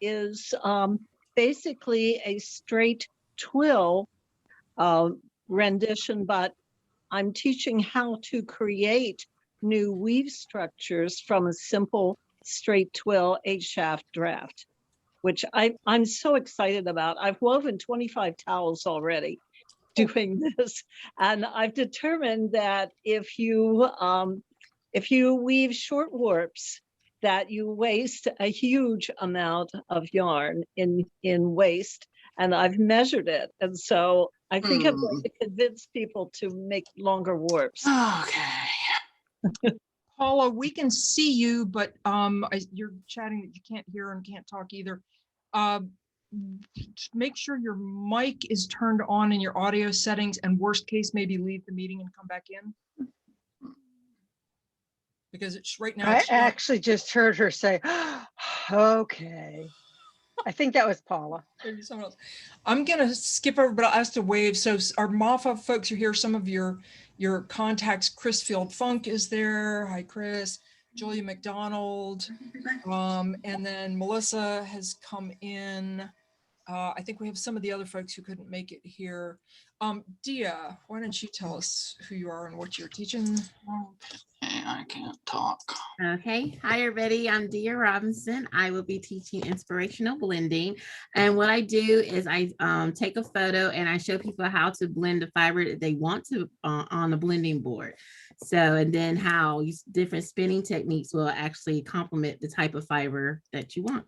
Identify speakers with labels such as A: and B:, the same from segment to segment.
A: is basically a straight twill rendition, but I'm teaching how to create new weave structures from a simple straight twill 8-shaft draft, which I'm so excited about. I've woven 25 towels already doing this, and I've determined that if you weave short warps, that you waste a huge amount of yarn in waste, and I've measured it, and so I think I'm going to convince people to make longer warps.
B: Okay. Paula, we can see you, but you're chatting that you can't hear and can't talk either. Make sure your mic is turned on in your audio settings, and worst case, maybe leave the meeting and come back in. Because it's right now.
C: I actually just heard her say, okay. I think that was Paula.
B: Maybe someone else. I'm going to skip over, but I'll ask to wave. So our MAFA folks are here. Some of your contacts. Chris Field Funk is there. Hi, Chris. Julia McDonald. And then Melissa has come in. I think we have some of the other folks who couldn't make it here. Dia, why don't you tell us who you are and what you're teaching?
D: Okay, I can't talk.
E: Okay, hi everybody, I'm Dia Robinson. I will be teaching inspirational blending. And what I do is I take a photo and I show people how to blend the fiber that they want to on the blending board. So, and then how different spinning techniques will actually complement the type of fiber that you want.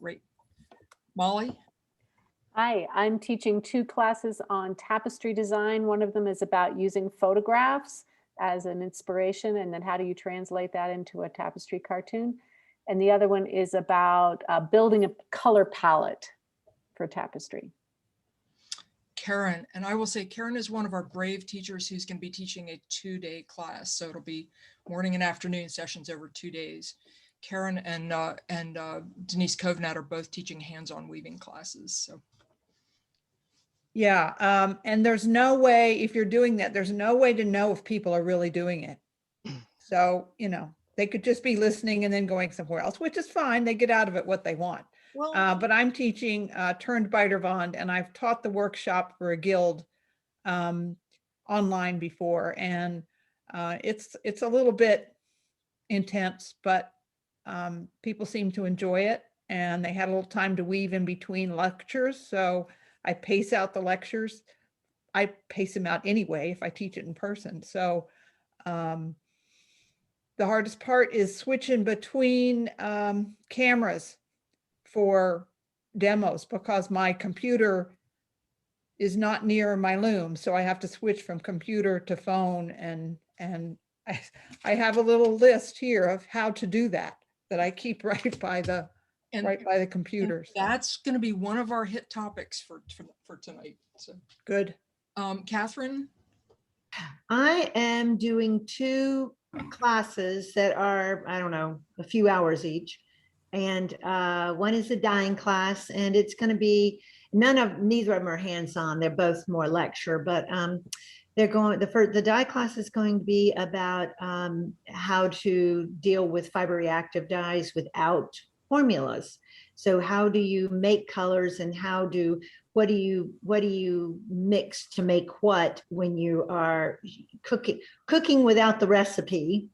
B: Great. Molly?
F: Hi, I'm teaching 2 classes on tapestry design. One of them is about using photographs as an inspiration, and then how do you translate that into a tapestry cartoon. And the other one is about building a color palette for tapestry.
B: Karen, and I will say Karen is one of our brave teachers who's going to be teaching a 2-day class. So it'll be morning and afternoon sessions over 2 days. Karen and Denise Kovnat are both teaching hands-on weaving classes. So.
G: Yeah, and there's no way, if you're doing that, there's no way to know if people are really doing it. So, you know, they could just be listening and then going somewhere else, which is fine. They get out of it what they want.
B: Well,
G: but I'm teaching Turned Beiderwand, and I've taught the workshop for a guild online before, and it's a little bit intense, but people seem to enjoy it, and they had a little time to weave in between lectures. So I pace out the lectures. I pace them out anyway if I teach it in person. So the hardest part is switching between cameras for demos, because my computer is not near my loom. So I have to switch from computer to phone, and I have a little list here of how to do that I keep right by the computers.
B: That's going to be one of our hit topics for tonight. So
G: good.
B: Catherine?
H: I am doing 2 classes that are, I don't know, a few hours each. And one is a dyeing class, and it's going to be, neither of them are hands-on. They're both more lecture, but the dye class is going to be about how to deal with fiber reactive dyes without formulas. So how do you make colors, and what do you mix to make what when you are cooking without the recipe,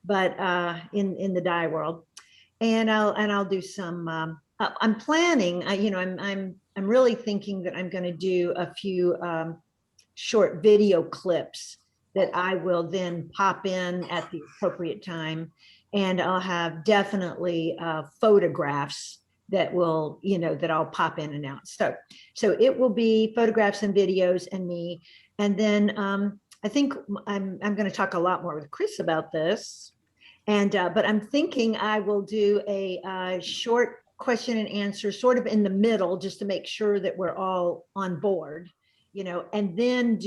H: but in the dye world. And I'll do some. I'm planning. I'm really thinking that I'm going to do a few short video clips that I will then pop in at the appropriate time, and I'll have definitely photographs that will, that I'll pop in and out. So it will be photographs and videos and me, and then I think I'm going to talk a lot more with Chris about this. And but I'm thinking I will do a short question and answer sort of in the middle, just to make sure that we're all on board, and then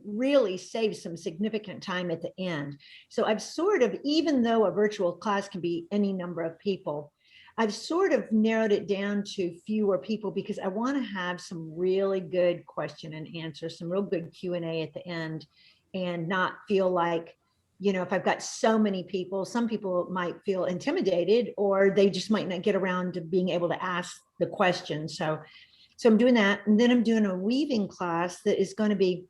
H: really save some significant time at the end. So I've sort of, even though a virtual class can be any number of people, I've sort of narrowed it down to fewer people, because I want to have some really good question and answer, some real good Q&A at the end, and not feel like you know, if I've got so many people, some people might feel intimidated, or they just might not get around to being able to ask the question. So I'm doing that. And then I'm doing a weaving class that is going to be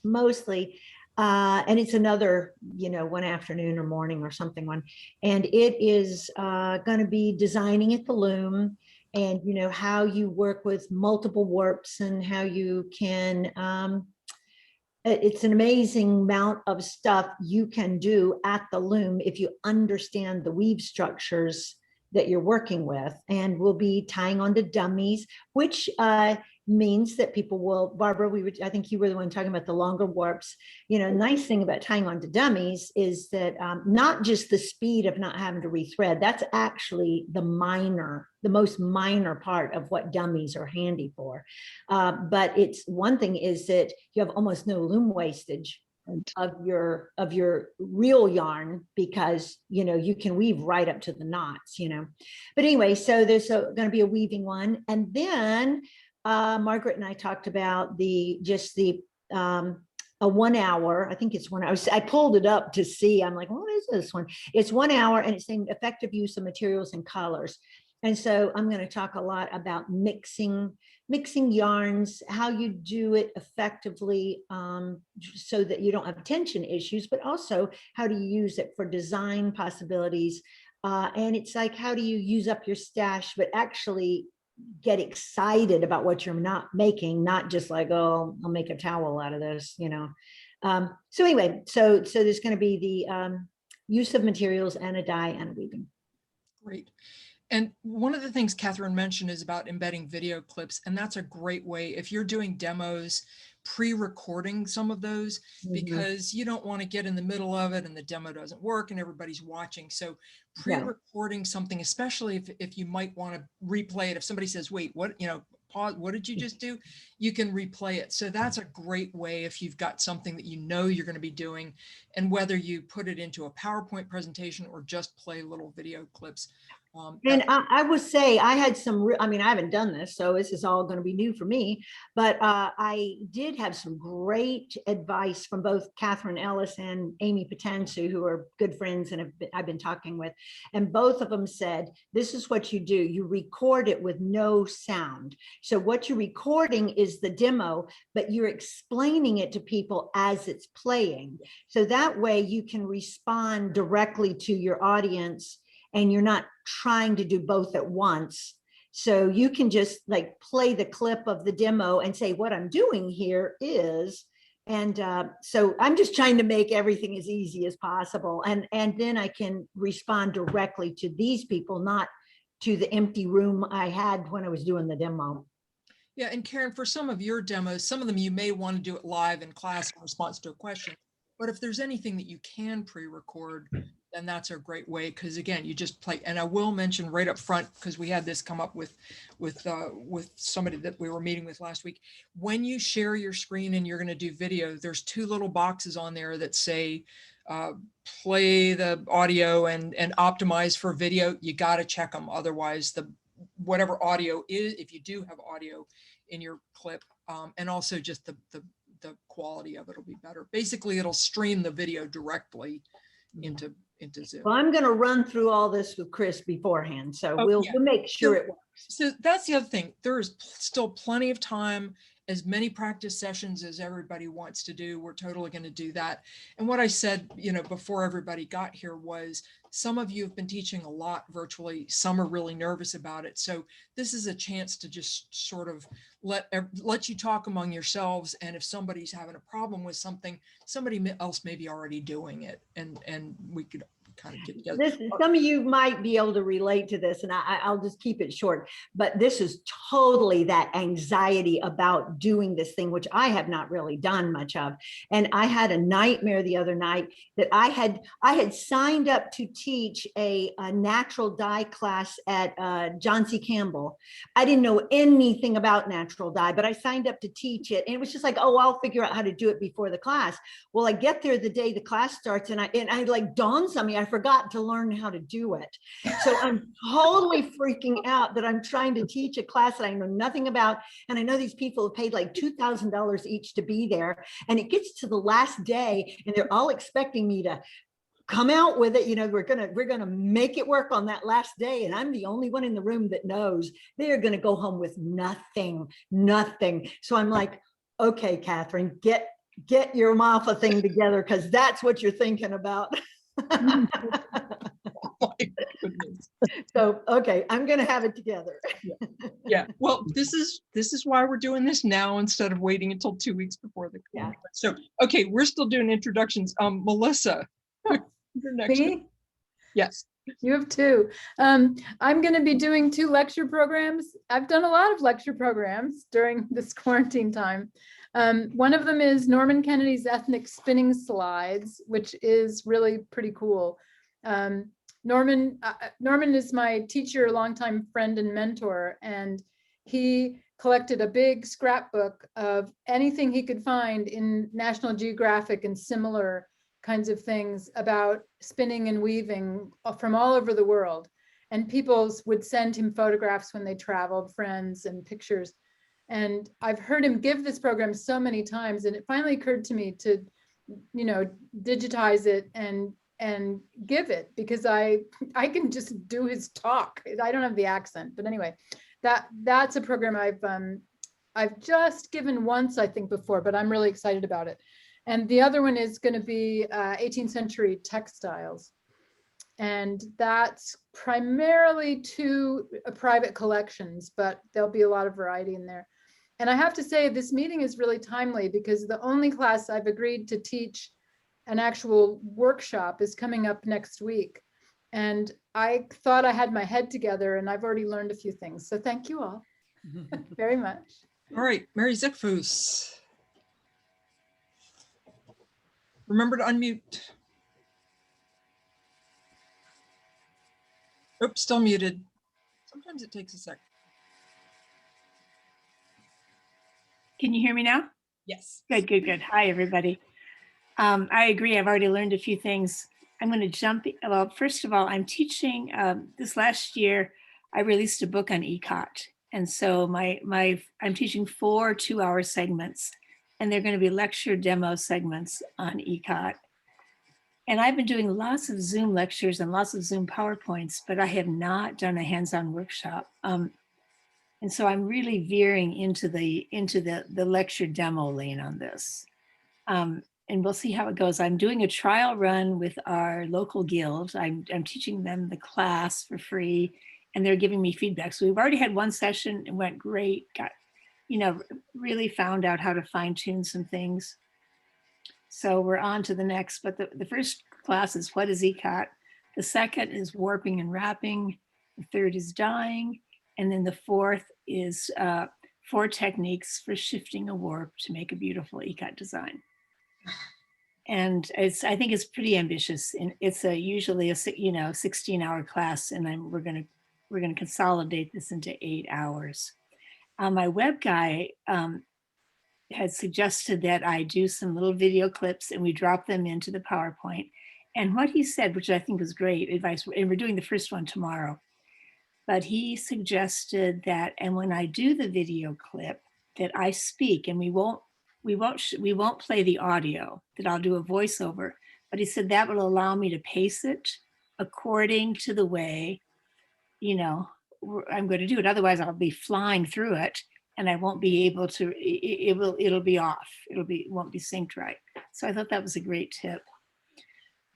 H: mostly, and it's another, you know, one afternoon or morning or something one. And it is going to be designing at the loom, and, you know, how you work with multiple warps and how you can, it's an amazing amount of stuff you can do at the loom if you understand the weave structures that you're working with. And we'll be tying onto dummies, which means that people will, Barbara, I think you were the one talking about the longer warps. You know, nice thing about tying onto dummies is that not just the speed of not having to rethread, that's actually the most minor part of what dummies are handy for. But it's one thing is that you have almost no loom wastage of your real yarn, because, you know, you can weave right up to the knots, you know. But anyway, so there's going to be a weaving one. And then Margaret and I talked about a 1 hour, I think it's 1 hour. I pulled it up to see, I'm like, what is this one? It's 1 hour, and it's saying effective use of materials and colors. And so I'm going to talk a lot about mixing yarns, how you do it effectively, so that you don't have tension issues, but also how do you use it for design possibilities. And it's like, how do you use up your stash, but actually get excited about what you're not making, not just like, oh, I'll make a towel out of this, you know. So anyway, so there's going to be the use of materials and a dye and a weaving. Great.
B: And one of the things Catherine mentioned is about embedding video clips. And that's a great way if you're doing demos, pre-recording some of those, because you don't want to get in the middle of it and the demo doesn't work and everybody's watching. So pre-recording something, especially if you might want to replay it. If somebody says, wait, what, you know, pause, what did you just do? You can replay it. So that's a great way if you've got something that you know you're going to be doing, and whether you put it into a PowerPoint presentation or just play little video clips.
H: And I would say I had I mean, I haven't done this, so this is all going to be new for me, but I did have some great advice from both Catherine Ellis and Amy Patansu, who are good friends and I've been talking with. And both of them said, this is what you do. You record it with no sound. So what you're recording is the demo, but you're explaining it to people as it's playing. So that way you can respond directly to your audience, and you're not trying to do both at once. So you can just like play the clip of the demo and say, what I'm doing here is, and so I'm just trying to make everything as easy as possible. And then I can respond directly to these people, not to the empty room I had when I was doing the demo.
B: Yeah, and Karen, for some of your demos, some of them you may want to do it live in class in response to a question. But if there's anything that you can pre-record, then that's a great way, because again, you just play. And I will mention right up front, because we had this come up with somebody that we were meeting with last week. When you share your screen and you're going to do video, there's 2 little boxes on there that say play the audio and optimize for video. You got to check them, otherwise whatever audio is, if you do have audio in your clip, and also just the quality of it will be better. Basically, it'll stream the video directly into Zoom.
H: Well, I'm going to run through all this with Chris beforehand, so we'll make sure it works.
B: So that's the other thing. There is still plenty of time. As many practice sessions as everybody wants to do, we're totally going to do that. And what I said, you know, before everybody got here was, some of you have been teaching a lot virtually. Some are really nervous about it. So this is a chance to just sort of let you talk among yourselves. And if somebody's having a problem with something, somebody else may be already doing it, and we could kind of get together.
H: Some of you might be able to relate to this, and I'll just keep it short, but this is totally that anxiety about doing this thing, which I have not really done much of. And I had a nightmare the other night that I had signed up to teach a natural dye class at John C. Campbell. I didn't know anything about natural dye, but I signed up to teach it. And it was just like, oh, I'll figure out how to do it before the class. Well, I get there the day the class starts, and I like dawns on me, I forgot to learn how to do it. So I'm totally freaking out that I'm trying to teach a class that I know nothing about. And I know these people have paid like $2,000 each to be there. And it gets to the last day and they're all expecting me to come out with it. You know, we're gonna make it work on that last day. And I'm the only one in the room that knows they're gonna go home with nothing. So I'm like, okay, Catherine, get your MAFA thing together, because that's what you're thinking about.
B: Oh my goodness.
H: So, okay, I'm gonna have it together.
B: Yeah, well, this is why we're doing this now instead of waiting until 2 weeks before the
H: Yeah.
B: conference. So, okay, we're still doing introductions. Melissa, your next one.
I: Me?
B: Yes.
I: You have two. I'm going to be doing 2 lecture programs. I've done a lot of lecture programs during this quarantine time. One of them is Norman Kennedy's Ethnic Spinning Slides, which is really pretty cool. Norman is my teacher, longtime friend and mentor, and he collected a big scrapbook of anything he could find in National Geographic and similar kinds of things about spinning and weaving from all over the world. And people would send him photographs when they traveled, friends and pictures. And I've heard him give this program so many times, and it finally occurred to me to, you know, digitize it and give it, because I can just do his talk. I don't have the accent, but anyway, that's a program I've just given once, I think, before, but I'm really excited about it. And the other one is going to be 18th century textiles. And that's primarily 2 private collections, but there'll be a lot of variety in there. And I have to say, this meeting is really timely, because the only class I've agreed to teach an actual workshop is coming up next week. And I thought I had my head together, and I've already learned a few things. So thank you all very much.
B: All right, Mary Zickfus. Remember to unmute. Oops, still muted. Sometimes it takes a sec.
J: Can you hear me now?
B: Yes.
J: Good. Hi, everybody. I agree. I've already learned a few things. I'm going to jump. Well, first of all, I'm teaching. This last year, I released a book on ECOT. And so I'm teaching 4 2-hour segments, and they're going to be lecture demo segments on ECOT. And I've been doing lots of Zoom lectures and lots of Zoom PowerPoints, but I have not done a hands-on workshop. And so I'm really veering into the lecture demo lane on this. And we'll see how it goes. I'm doing a trial run with our local guild. I'm teaching them the class for free, and they're giving me feedback. So we've already had 1 session. It went great. Got, really found out how to fine tune some things. So we're on to the next, but the first class is what is ECOT? The second is warping and wrapping. The third is dyeing. And then the fourth is 4 techniques for shifting a warp to make a beautiful ECOT design. And I think it's pretty ambitious. And it's usually a 16-hour class, and we're gonna consolidate this into 8 hours. My web guy had suggested that I do some little video clips and we drop them into the PowerPoint. And what he said, which I think was great advice, and we're doing the first one tomorrow, but he suggested that, and when I do the video clip, that I speak, and we won't play the audio, that I'll do a voiceover, but he said that will allow me to pace it according to the way, I'm going to do it. Otherwise I'll be flying through it and I won't be able to, it'll be off. It won't be synced right. So I thought that was a great tip.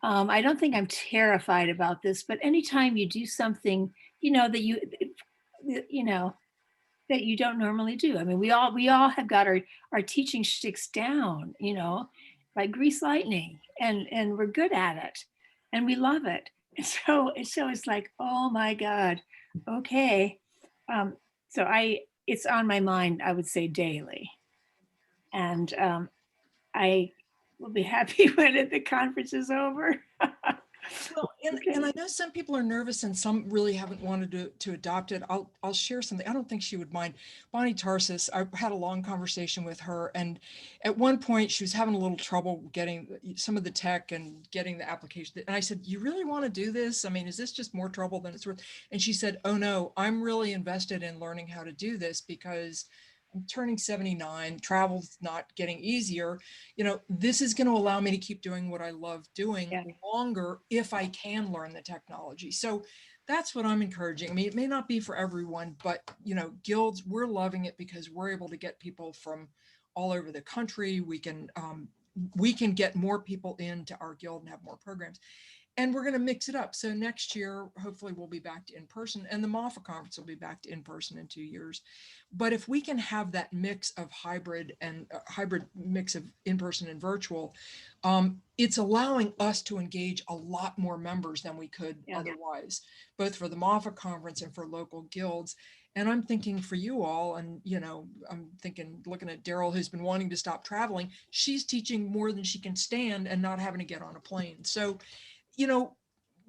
J: I don't think I'm terrified about this, but anytime you do something, that you don't normally do. I mean, we all have got our teaching shticks down, like grease lightning, and we're good at it, and we love it. And so it's like, oh my God, okay. So it's on my mind, I would say daily, and I will be happy when the conference is over.
B: Well, and I know some people are nervous and some really haven't wanted to adopt it. I'll share something. I don't think she would mind. Bonnie Tarsis, I had a long conversation with her, and at one point she was having a little trouble getting some of the tech and getting the application. And I said, "You really want to do this? I mean, is this just more trouble than it's worth?" And she said, "Oh no, I'm really invested in learning how to do this because I'm turning 79, travel's not getting easier. You know, this is going to allow me to keep doing what I love doing
J: Yeah.
B: longer if I can learn the technology." So that's what I'm encouraging. I mean, it may not be for everyone, but you know, guilds, we're loving it because we're able to get people from all over the country. We can get more people into our guild and have more programs. And we're going to mix it up. So next year, hopefully we'll be back to in-person, and the MAFA conference will be back to in-person in 2 years. But if we can have that mix of hybrid and hybrid mix of in-person and virtual, it's allowing us to engage a lot more members than we could otherwise, both for the MAFA conference and for local guilds. And I'm thinking for you all, and you know, I'm thinking, looking at Daryl, who's been wanting to stop traveling, she's teaching more than she can stand and not having to get on a plane. So, you know,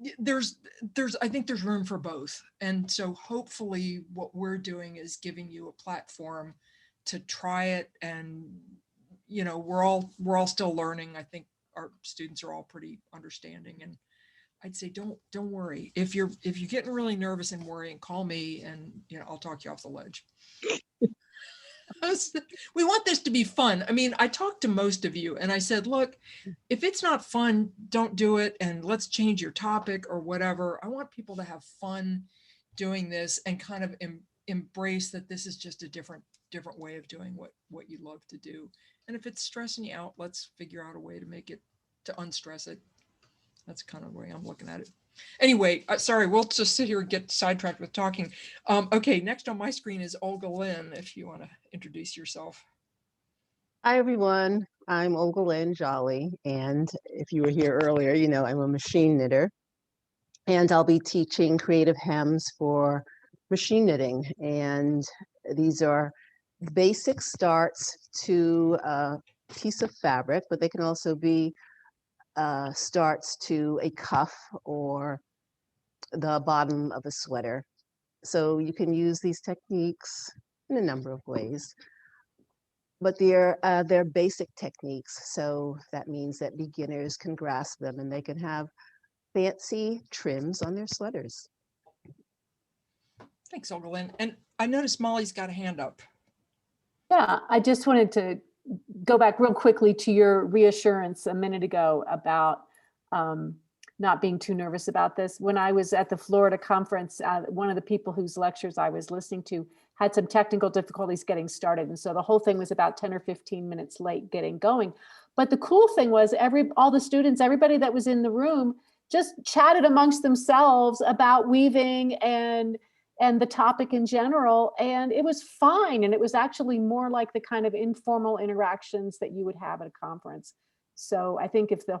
B: I think there's room for both. And so hopefully what we're doing is giving you a platform to try it. And, you know, we're all still learning. I think our students are all pretty understanding, and I'd say don't worry. If you're getting really nervous and worrying, call me and, you know, I'll talk you off the ledge. We want this to be fun. I mean, I talked to most of you and I said, look, if it's not fun, don't do it. And let's change your topic or whatever. I want people to have fun doing this and kind of embrace that this is just a different way of doing what you love to do. And if it's stressing you out, let's figure out a way to make it, to unstress it. That's kind of the way I'm looking at it. Anyway, sorry, we'll just sit here and get sidetracked with talking. Okay, next on my screen is Olga Lynn, if you want to introduce yourself.
K: Hi, everyone. I'm Olga Lynn Jolly, and if you were here earlier, you know I'm a machine knitter, and I'll be teaching creative hems for machine knitting. And these are basic starts to a piece of fabric, but they can also be starts to a cuff or the bottom of a sweater. So you can use these techniques in a number of ways, but they're basic techniques. So that means that beginners can grasp them and they can have fancy trims on their sweaters.
B: Thanks, Olga Lynn. And I noticed Molly's got a hand up.
F: Yeah, I just wanted to go back real quickly to your reassurance a minute ago about not being too nervous about this. When I was at the Florida conference, one of the people whose lectures I was listening to had some technical difficulties getting started. And so the whole thing was about 10 or 15 minutes late getting going. But the cool thing was all the students, everybody that was in the room just chatted amongst themselves about weaving and the topic in general. And it was fine. And it was actually more like the kind of informal interactions that you would have at a conference. So I think if the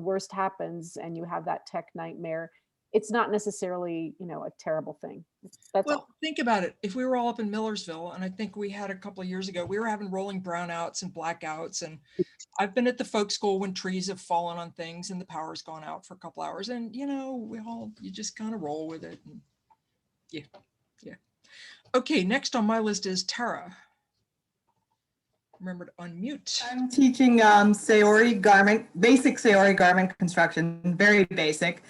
F: worst happens and you have that tech nightmare, it's not necessarily, a terrible thing. That's all.
B: Think about it. If we were all up in Millersville, and I think we had a couple of years ago, we were having rolling brownouts and blackouts. And I've been at the folk school when trees have fallen on things and the power's gone out for a couple hours. And, you just kind of roll with it. And yeah. Okay, next on my list is Tara. Remember to unmute.
L: I'm teaching Sayori basic Sayori garment construction, very basic.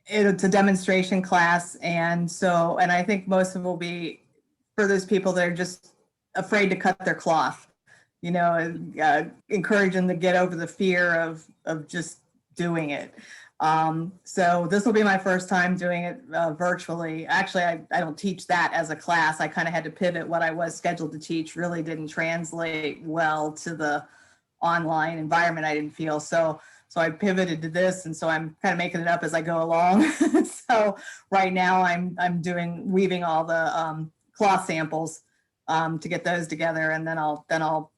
L: It's a demonstration class, and I think most of it will be for those people that are just afraid to cut their cloth. Encourage them to get over the fear of just doing it. So this will be my first time doing it virtually. Actually, I don't teach that as a class. I kind of had to pivot. What I was scheduled to teach really didn't translate well to the online environment, I didn't feel. So I pivoted to this, and so I'm kind of making it up as I go along. So right now I'm weaving all the cloth samples to get those together, and then I'll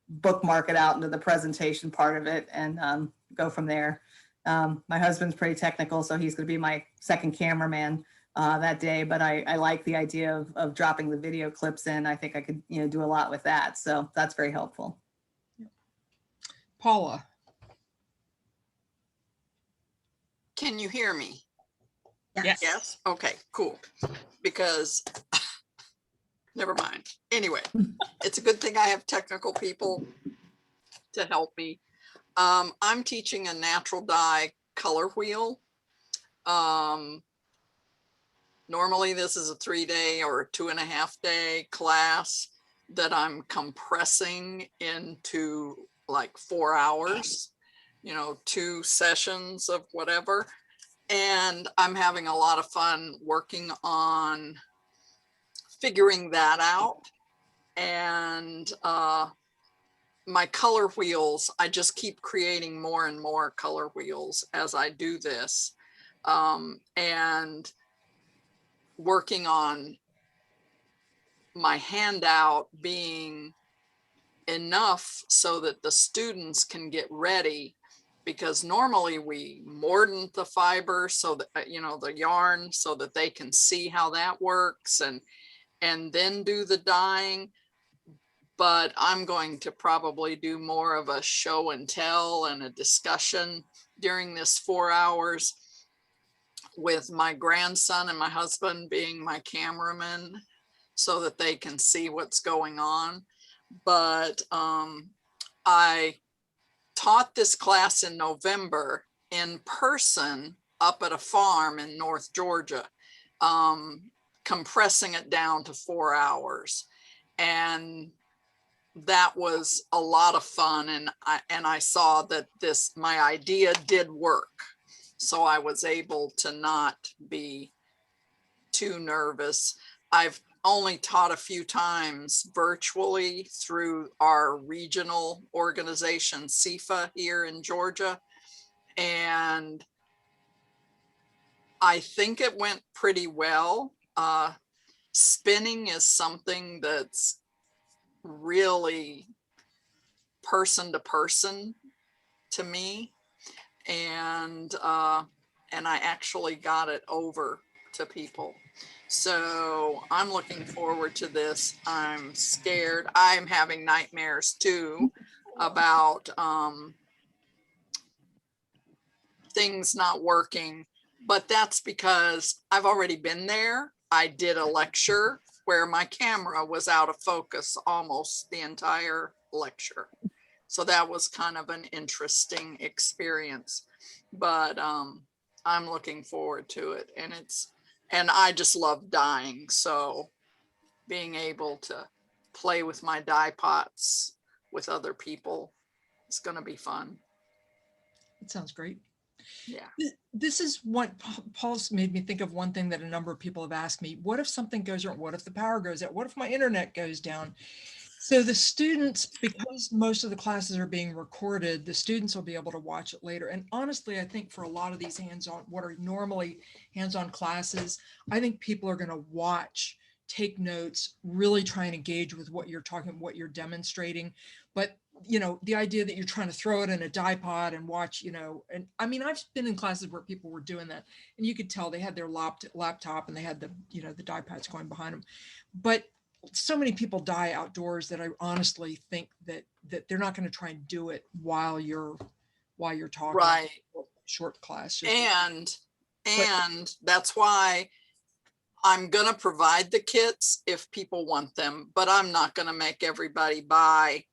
L: bookmark it out into the presentation part of it and go from there. My husband's pretty technical, so he's going to be my second cameraman that day, but I like the idea of dropping the video clips in. I think I could do a lot with that, so that's very helpful.
B: Paula.
M: Can you hear me?
B: Yes.
M: Yes? Okay, cool. Because, never mind. Anyway, it's a good thing I have technical people to help me. I'm teaching a natural dye color wheel. Normally this is a 3-day or a 2.5-day class that I'm compressing into like 4 hours, 2 sessions of whatever. And I'm having a lot of fun working on figuring that out. And my color wheels, I just keep creating more and more color wheels as I do this. And working on my handout being enough so that the students can get ready, because normally we mordant the fiber so that the yarn so that they can see how that works and then do the dyeing. But I'm going to probably do more of a show and tell and a discussion during this 4 hours, with my grandson and my husband being my cameraman so that they can see what's going on. But I taught this class in November in person up at a farm in North Georgia, compressing it down to 4 hours. And that was a lot of fun. And I saw that my idea did work. So I was able to not be too nervous. I've only taught a few times virtually through our regional organization, CIFA, here in Georgia. And I think it went pretty well. Spinning is something that's really person to person to me. And I actually got it over to people. So I'm looking forward to this. I'm scared. I'm having nightmares too about things not working, but that's because I've already been there. I did a lecture where my camera was out of focus almost the entire lecture. So that was kind of an interesting experience, but I'm looking forward to it. And I just love dyeing. So being able to play with my dye pots with other people is going to be fun.
B: It sounds great.
M: Yeah.
B: This is what Paul's made me think of. One thing that a number of people have asked me: what if something goes wrong? What if the power goes out? What if my internet goes down? So the students, because most of the classes are being recorded, the students will be able to watch it later. And honestly, I think for a lot of these hands-on, what are normally hands-on classes, I think people are going to watch, take notes, really try and engage with what you're talking, what you're demonstrating. But the idea that you're trying to throw it in a dye pot and watch, and I mean, I've been in classes where people were doing that, and you could tell they had their laptop and they had the dye pots going behind them. But so many people dye outdoors that I honestly think that they're not going to try and do it while you're talking.
M: Right.
B: Short class.
M: And that's why I'm going to provide the kits if people want them, but I'm not going to make everybody buy,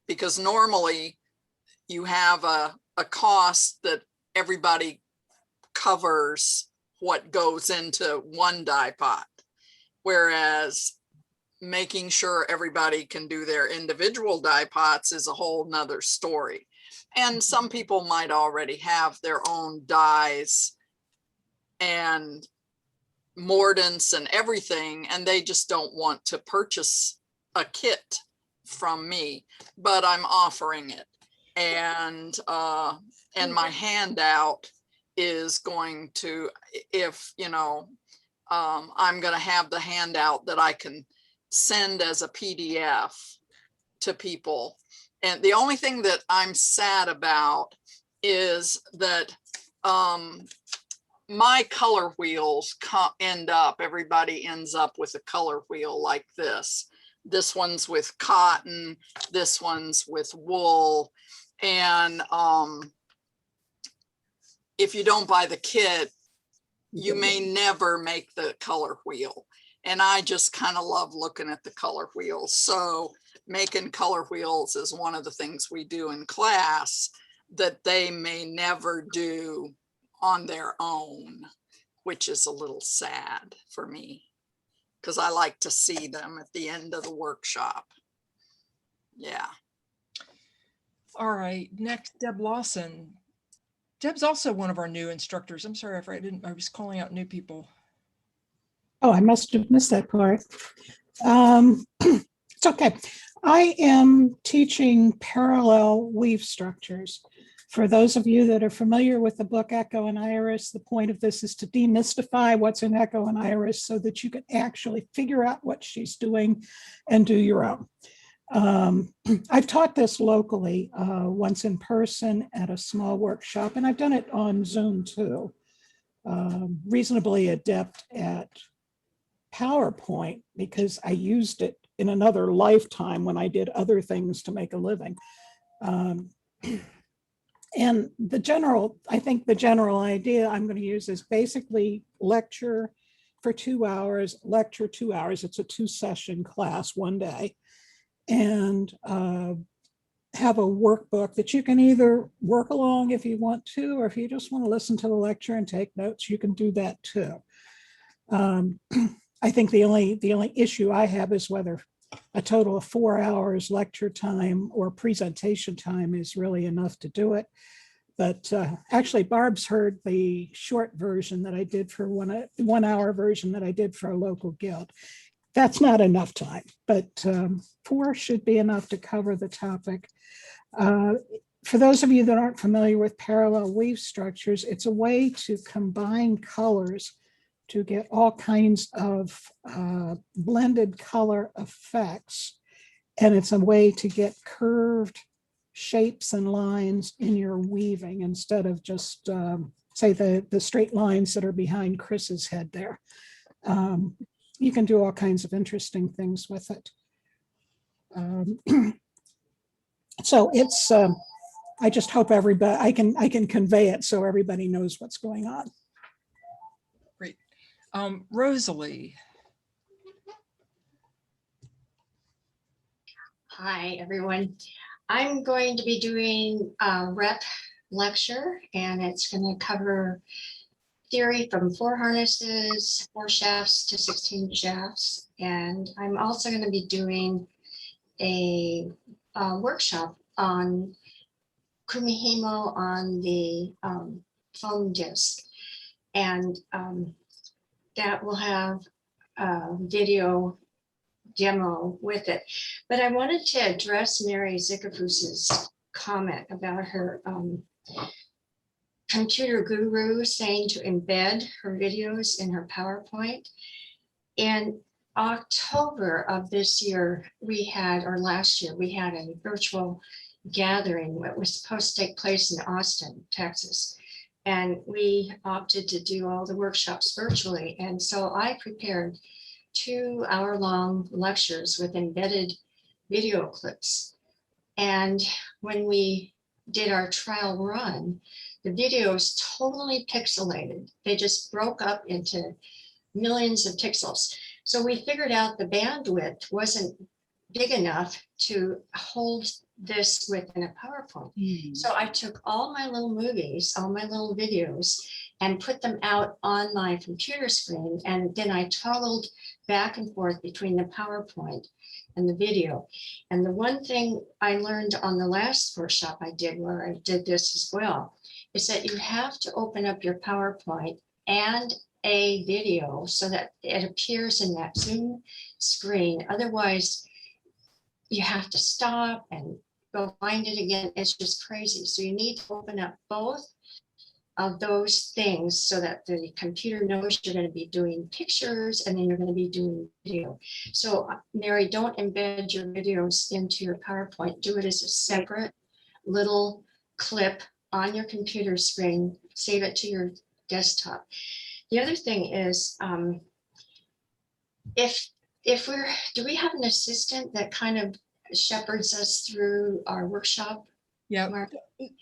M: because normally you have a cost that everybody covers what goes into one dye pot, whereas making sure everybody can do their individual dye pots is a whole nother story. And some people might already have their own dyes and mordants and everything, and they just don't want to purchase a kit from me, but I'm offering it. And my handout is going to, I'm going to have the handout that I can send as a PDF to people. And the only thing that I'm sad about is that my color wheels everybody ends up with a color wheel like this. This one's with cotton, this one's with wool. And if you don't buy the kit, you may never make the color wheel. And I just kind of love looking at the color wheels. So making color wheels is one of the things we do in class that they may never do on their own, which is a little sad for me because I like to see them at the end of the workshop. Yeah.
B: All right, next, Deb Lawson. Deb's also one of our new instructors. I'm sorry if I was calling out new people.
N: Oh, I must have missed that part. It's okay. I am teaching parallel weave structures. For those of you that are familiar with the book Echo and Iris, the point of this is to demystify what's in Echo and Iris so that you can actually figure out what she's doing and do your own. I've taught this locally once in person at a small workshop, and I've done it on Zoom too. Reasonably adept at PowerPoint because I used it in another lifetime when I did other things to make a living. And I think the general idea I'm going to use is basically lecture for 2 hours, lecture 2 hours. It's a 2-session class one day, and have a workbook that you can either work along if you want to, or if you just want to listen to the lecture and take notes, you can do that too. I think the only issue I have is whether a total of 4 hours lecture time or presentation time is really enough to do it. But actually, Barb's heard the short version that I did for 1 hour version that I did for a local guild. That's not enough time, but 4 should be enough to cover the topic. For those of you that aren't familiar with parallel weave structures, it's a way to combine colors to get all kinds of blended color effects. And it's a way to get curved shapes and lines in your weaving instead of just, say, the straight lines that are behind Chris's head there. You can do all kinds of interesting things with it. So it's, I just hope everybody, I can convey it so everybody knows what's going on.
B: Great. Rosalie.
O: Hi, everyone. I'm going to be doing a rep lecture, and it's going to cover theory from 4 harnesses, 4 shafts to 16 shafts. And I'm also going to be doing a workshop on kumihimo on the foam disc. And that will have a video demo with it. But I wanted to address Mary Zickafoos's comment about her computer guru saying to embed her videos in her PowerPoint. In October of this year, last year, we had a virtual gathering that was supposed to take place in Austin, Texas. And we opted to do all the workshops virtually. And so I prepared 2-hour-long lectures with embedded video clips. And when we did our trial run, the videos totally pixelated. They just broke up into millions of pixels. So we figured out the bandwidth wasn't big enough to hold this within a PowerPoint. So I took all my little movies, all my little videos, and put them out on my computer screen. And then I toggled back and forth between the PowerPoint and the video. And the one thing I learned on the last workshop I did, where I did this as well, is that you have to open up your PowerPoint and a video so that it appears in that Zoom screen. Otherwise, you have to stop and go find it again. It's just crazy. So you need to open up both of those things so that the computer knows you're going to be doing pictures and then you're going to be doing video. So Mary, don't embed your videos into your PowerPoint. Do it as a separate little clip on your computer screen. Save it to your desktop. The other thing is, do we have an assistant that kind of shepherds us through our workshop
B: Yeah.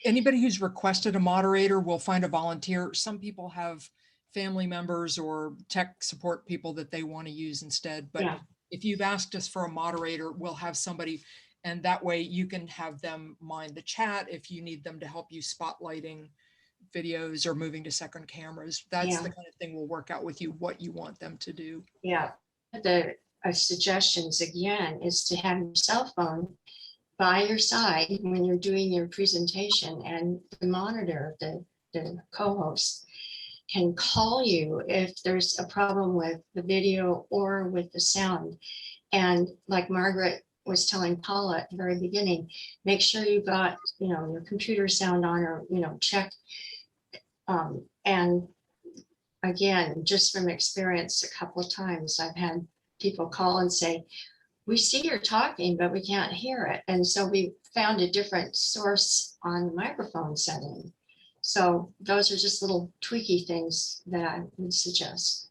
B: Anybody who's requested a moderator will find a volunteer. Some people have family members or tech support people that they want to use instead. But
O: Yeah.
B: if you've asked us for a moderator, we'll have somebody, and that way you can have them mind the chat if you need them to help you spotlighting videos or moving to second cameras. That's
O: Yeah.
B: the kind of thing we'll work out with you, what you want them to do.
O: Yeah. The suggestions again is to have your cell phone by your side when you're doing your presentation, and the monitor, the co-host, can call you if there's a problem with the video or with the sound. And like Margaret was telling Paula at the very beginning, make sure you got, your computer sound on, or, check. And again, just from experience, a couple of times I've had people call and say, we see you're talking, but we can't hear it. And so we found a different source on the microphone setting. So those are just little tweaky things that I would suggest.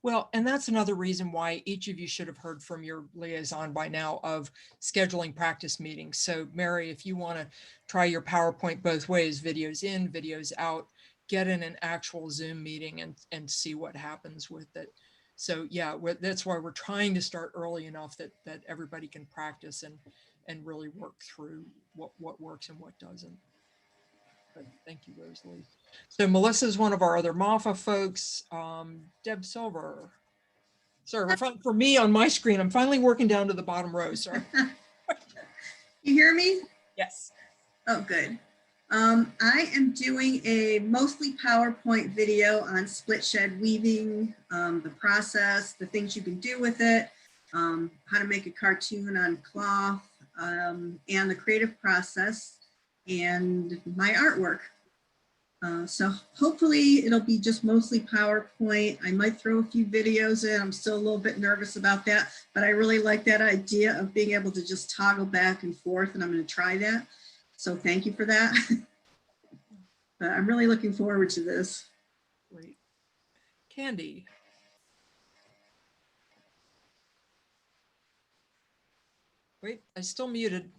B: Well, and that's another reason why each of you should have heard from your liaison by now of scheduling practice meetings. So Mary, if you want to try your PowerPoint both ways, videos in, videos out, get in an actual Zoom meeting and see what happens with it. So yeah, that's why we're trying to start early enough that everybody can practice and really work through what works and what doesn't. But thank you, Rosalie. So Melissa's one of our other MAFA folks. Deb Silver. Sorry, for me on my screen, I'm finally working down to the bottom row. Sorry.
P: You hear me?
B: Yes.
P: Oh, good. I am doing a mostly PowerPoint video on split shed weaving, the process, the things you can do with it, how to make a cartoon on cloth, and the creative process, and my artwork. So hopefully it'll be just mostly PowerPoint. I might throw a few videos in. I'm still a little bit nervous about that, but I really like that idea of being able to just toggle back and forth, and I'm going to try that. So thank you for that. But I'm really looking forward to this.
B: Great. Candy. Wait, I still muted.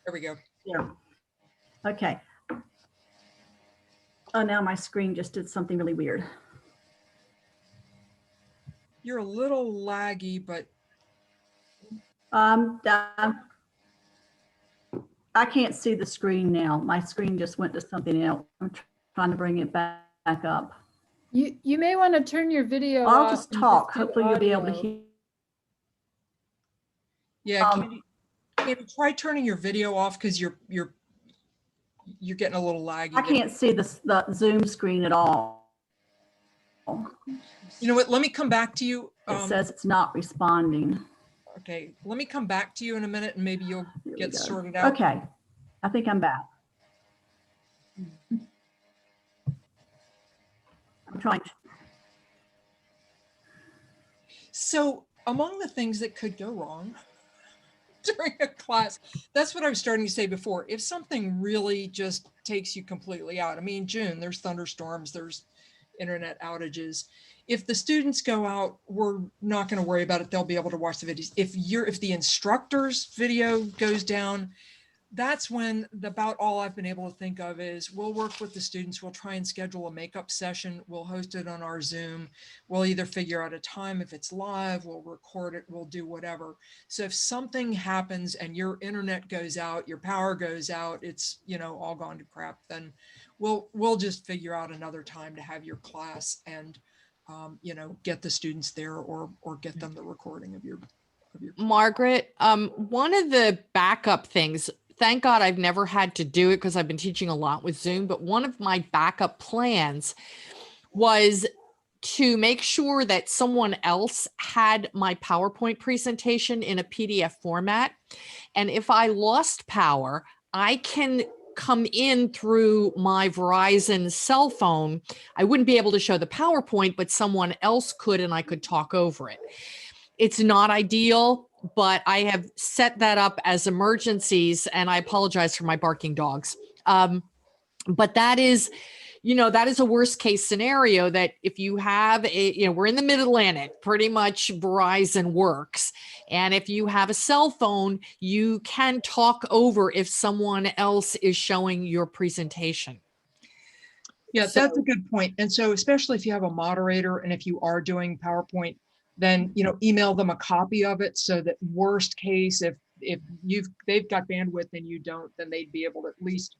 B: There we go.
Q: Yeah. Okay. Oh, now my screen just did something really weird.
B: You're a little laggy, but.
Q: I can't see the screen now. My screen just went to something else. I'm trying to bring it back up.
I: You may want to turn your video
Q: I'll
I: off
Q: just
I: and
Q: talk.
I: do
Q: Hopefully you'll be able to
I: audio.
Q: hear.
B: Yeah, Candy, try turning your video off because you're getting a little laggy.
Q: I can't see the Zoom screen at all.
B: You know what? Let me come back to you.
Q: It says it's not responding.
B: Okay, let me come back to you in a minute and maybe you'll get sorted out.
Q: Okay, I think I'm back. I'm trying.
B: So among the things that could go wrong during a class, that's what I was starting to say before. If something really just takes you completely out, I mean, June, there's thunderstorms, there's internet outages. If the students go out, we're not going to worry about it. They'll be able to watch the videos. If the instructor's video goes down, that's when about all I've been able to think of is we'll work with the students. We'll try and schedule a makeup session. We'll host it on our Zoom. We'll either figure out a time if it's live, we'll record it, we'll do whatever. So if something happens and your internet goes out, your power goes out, it's, all gone to crap, then we'll just figure out another time to have your class and get the students there or get them the recording of your
R: Margaret, one of the backup things, thank God I've never had to do it because I've been teaching a lot with Zoom, but one of my backup plans was to make sure that someone else had my PowerPoint presentation in a PDF format. And if I lost power, I can come in through my Verizon cell phone. I wouldn't be able to show the PowerPoint, but someone else could, and I could talk over it. It's not ideal, but I have set that up as emergencies, and I apologize for my barking dogs. But that is, you know, that is a worst case scenario, that if you have a, you know, we're in the mid-Atlantic, pretty much Verizon works. And if you have a cell phone, you can talk over if someone else is showing your presentation.
B: Yeah,
R: So-
B: that's a good point. And so especially if you have a moderator and if you are doing PowerPoint, then, you know, email them a copy of it, so that worst case, if they've got bandwidth and you don't, then they'd be able to at least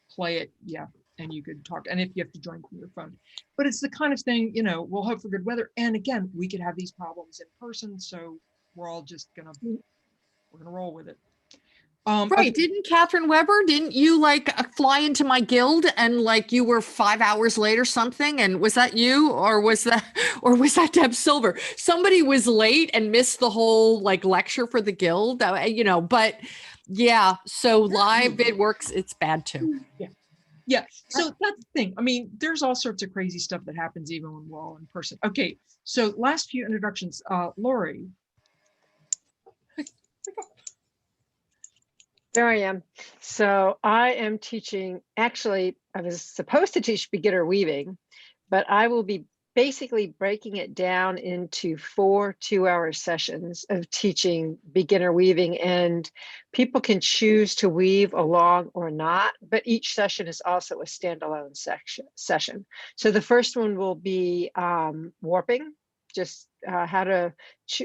B: play it. Yeah. And you could talk, and if you have to join from your phone. But it's the kind of thing, you know, we'll hope for good weather. And again, we could have these problems in person. So we're all just we're gonna roll with it.
R: Right.
B: Okay.
R: Didn't Catherine Weber, didn't you like fly into my guild and like you were 5 hours late or something? And was that you, or was that Deb Silver? Somebody was late and missed the whole like lecture for the guild, you know, but yeah. So live, it works. It's bad too.
B: Yeah. Yeah. So that's the thing. I mean, there's all sorts of crazy stuff that happens even when we're all in person. Okay. So last few introductions, Lori.
C: There I am. So I am teaching, actually, I was supposed to teach beginner weaving, but I will be basically breaking it down into 4 2-hour sessions of teaching beginner weaving, and people can choose to weave along or not, but each session is also a standalone session. So the first one will be warping, just how to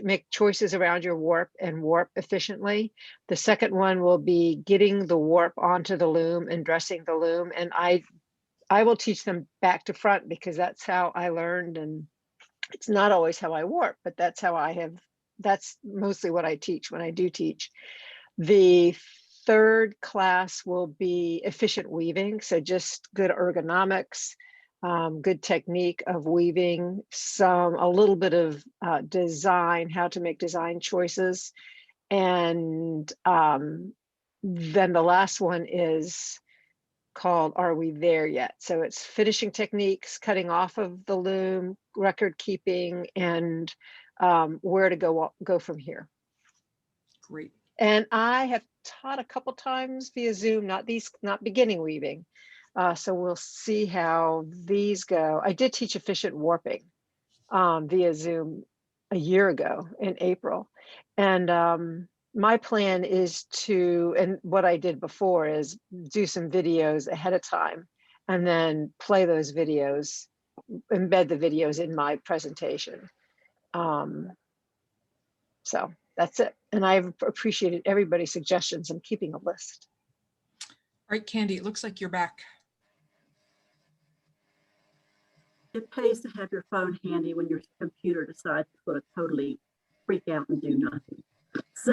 C: make choices around your warp and warp efficiently. The second one will be getting the warp onto the loom and dressing the loom. And I will teach them back to front because that's how I learned. And it's not always how I warp, but that's how that's mostly what I teach when I do teach. The third class will be efficient weaving. So just good ergonomics, good technique of weaving, a little bit of design, how to make design choices. And then the last one is called Are We There Yet? So it's finishing techniques, cutting off of the loom, record keeping, and where to go from here.
B: Great.
C: And I have taught a couple times via Zoom, not beginning weaving. So we'll see how these go. I did teach efficient warping via Zoom a year ago in April. And my plan is and what I did before is do some videos ahead of time and then play those videos, embed the videos in my presentation. So that's it. And I've appreciated everybody's suggestions. I'm keeping a list.
B: All right, Candy, it looks like you're back.
Q: It pays to have your phone handy when your computer decides to totally freak out and do nothing. So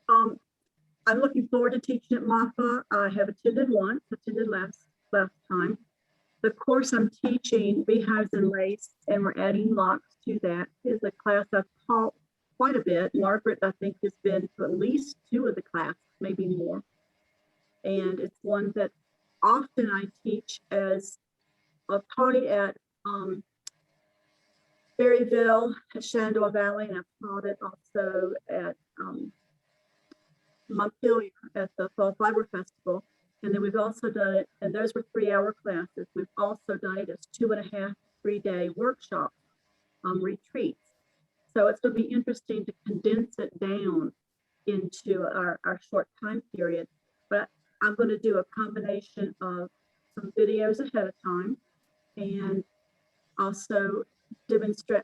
Q: I'm looking forward to teaching at MAFA. I have attended last time. The course I'm teaching, Beehives and Lace, and we're adding locks to that, is a class I've taught quite a bit. Margaret, I think, has been to at least 2 of the classes, maybe more. And it's one that often I teach as I've taught it at Berryville, at Shenandoah Valley, and I've taught it also at Montpelier at the Fall Fiber Festival. And then we've also done it, and those were 3-hour classes. We've also done it as 2.5 3-day workshops, retreats. So it's going to be interesting to condense it down into our short time period. But I'm going to do a combination of some videos ahead of time and also demonstrate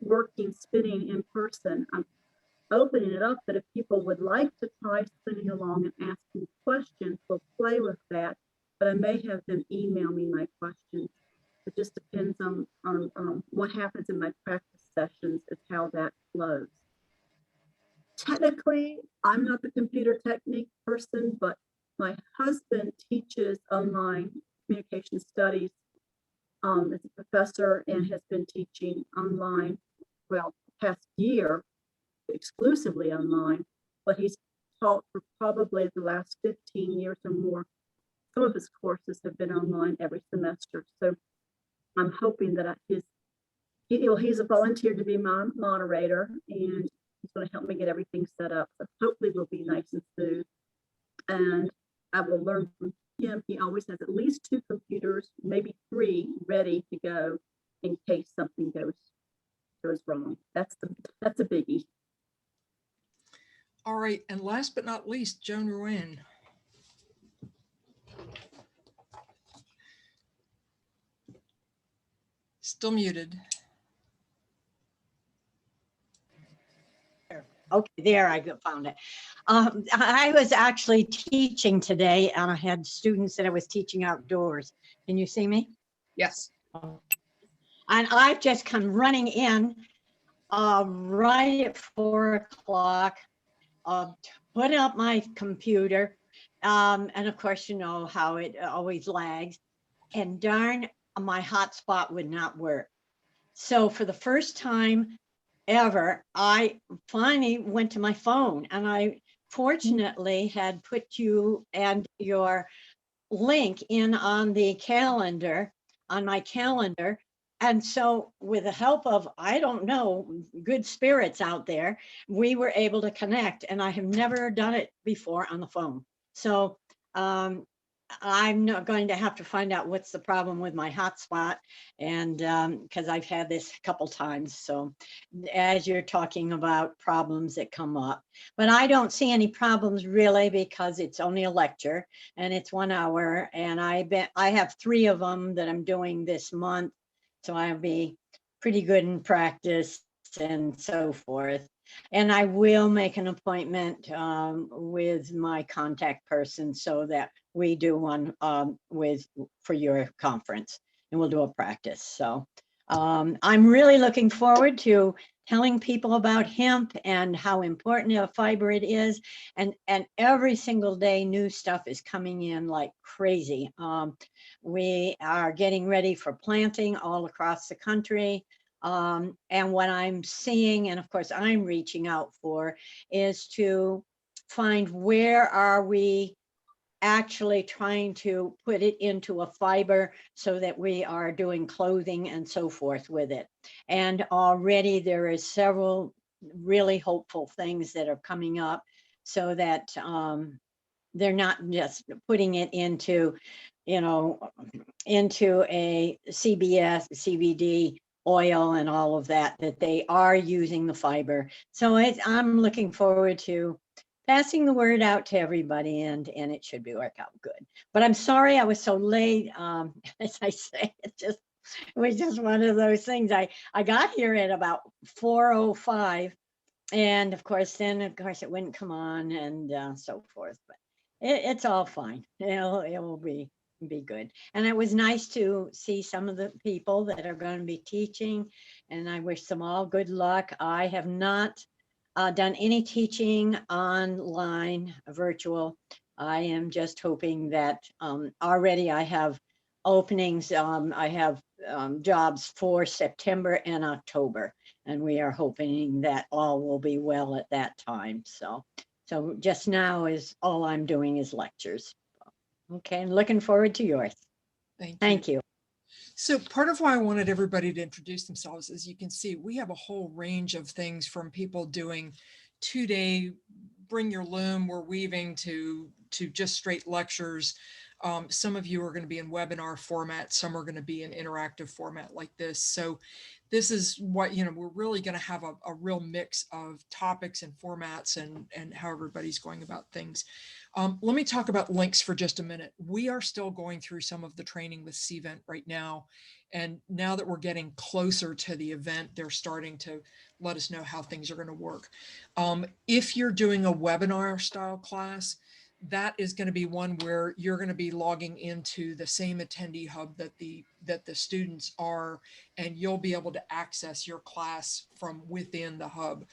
Q: working spinning in person. I'm opening it up that if people would like to try spinning along and asking questions, we'll play with that. But I may have them email me my questions. It just depends on what happens in my practice sessions, is how that flows. Technically, I'm not the computer technique person, but my husband teaches online communication studies as a professor and has been teaching online, well, past year, exclusively online, but he's taught for probably the last 15 years or more. Some of his courses have been online every semester. So I'm hoping that he's a volunteer to be my moderator, and he's going to help me get everything set up. So hopefully we'll be nice and smooth. And I will learn from him, he always has at least 2 computers, maybe 3 ready to go in case something goes wrong. That's a biggie.
B: All right, and last but not least, Joan Ruin. Still muted.
S: Okay, there I found it. I was actually teaching today and I had students that I was teaching outdoors. Can you see me?
B: Yes.
S: And I've just come running in right at 4 o'clock, put up my computer. And of course, you know how it always lags. And darn, my hotspot would not work. So for the first time ever, I finally went to my phone, and I fortunately had put you and your link in on the calendar, on my calendar. And so with the help of, I don't know, good spirits out there, we were able to connect, and I have never done it before on the phone. So I'm not going to have to find out what's the problem with my hotspot, and because I've had this a couple times. So as you're talking about problems that come up, but I don't see any problems really, because it's only a lecture and it's 1 hour, and I have 3 of them that I'm doing this month, so I'll be pretty good in practice and so forth. And I will make an appointment with my contact person so that we do one for your conference, and we'll do a practice. So I'm really looking forward to telling people about hemp and how important a fiber it is. And every single day, new stuff is coming in like crazy. We are getting ready for planting all across the country. And what I'm seeing, and of course I'm reaching out for, is to find where are we actually trying to put it into a fiber so that we are doing clothing and so forth with it. And already there is several really hopeful things that are coming up, so that they're not just putting it into, you know, into a CBS, CBD oil and all of that, that they are using the fiber. So I'm looking forward to passing the word out to everybody, and it should be work out good. But I'm sorry I was so late. As I say, it was just one of those things. I got here at about 4:05, and of course it wouldn't come on, and so forth. But it's all fine. It will be good. And it was nice to see some of the people that are going to be teaching, and I wish them all good luck. I have not done any teaching online, virtual. I am just hoping that already I have openings. I have jobs for September and October, and we are hoping that all will be well at that time. So just now is all I'm doing is lectures. Okay, and looking forward to yours. Thank you.
B: So part of why I wanted everybody to introduce themselves, as you can see, we have a whole range of things, from people doing 2-day bring your loom, we're weaving, to just straight lectures. Some of you are going to be in webinar format, some are going to be in interactive format like this. So this is what, we're really going to have a real mix of topics and formats and how everybody's going about things. Let me talk about links for just a minute. We are still going through some of the training with CVent right now. And now that we're getting closer to the event, they're starting to let us know how things are going to work. If you're doing a webinar style class, that is going to be one where you're going to be logging into the same attendee hub that the students are, and you'll be able to access your class from within the hub.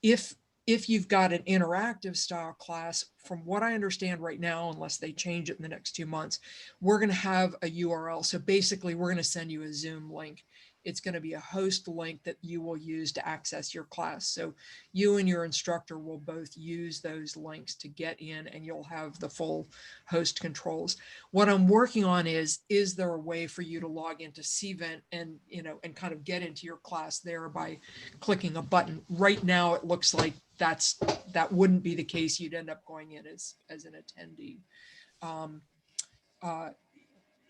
B: If you've got an interactive style class, from what I understand right now, unless they change it in the next 2 months, we're going to have a URL. So basically, we're going to send you a Zoom link. It's going to be a host link that you will use to access your class. So you and your instructor will both use those links to get in, and you'll have the full host controls. What I'm working on is there a way for you to log into CVent and, and kind of get into your class there by clicking a button? Right now, it looks like that wouldn't be the case. You'd end up going in as an attendee.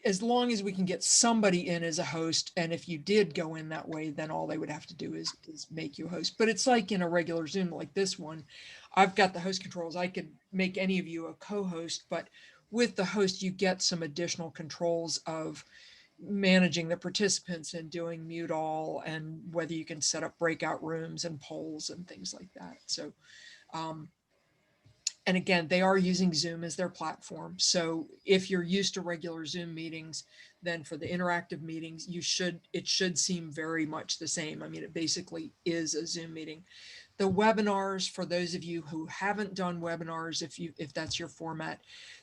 B: as long as we can get somebody in as a host, and if you did go in that way, then all they would have to do is make you a host. But it's like in a regular Zoom like this one, I've got the host controls. I could make any of you a co-host, but with the host, you get some additional controls of managing the participants and doing mute all, and whether you can set up breakout rooms and polls and things like that. So, and again, they are using Zoom as their platform. So if you're used to regular Zoom meetings, then for the interactive meetings, it should seem very much the same. I mean, it basically is a Zoom meeting. The webinars, for those of you who haven't done webinars, if that's your format,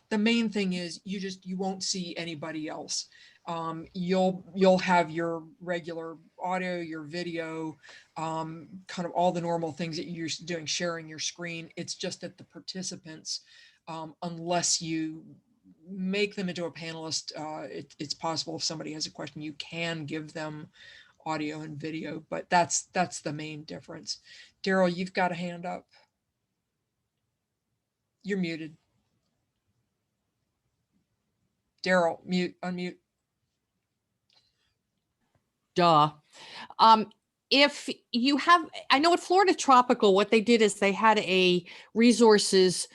B: the main thing is you won't see anybody else. You'll have your regular audio, your video, kind of all the normal things that you're used to doing, sharing your screen. It's just that the participants, unless you make them into a panelist, it's possible if somebody has a question, you can give them audio and video, but that's the main difference. Daryl, you've got a hand up. You're muted. Daryl, unmute.
R: Duh. If you have, I know at Florida Tropical, what they did is they had a resources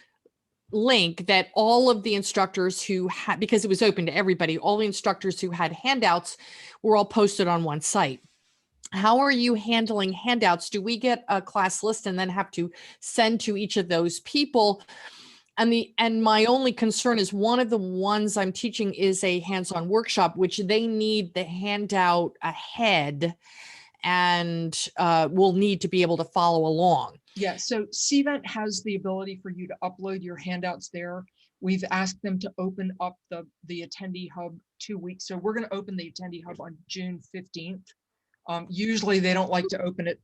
R: link that all of the instructors who had, because it was open to everybody, all the instructors who had handouts were all posted on one site. How are you handling handouts? Do we get a class list and then have to send to each of those people? And my only concern is one of the ones I'm teaching is a hands-on workshop, which they need the handout ahead and will need to be able to follow along.
B: Yeah, so CVent has the ability for you to upload your handouts there. We've asked them to open up the attendee hub 2 weeks. So we're going to open the attendee hub on June 15th. Usually they don't like to open it,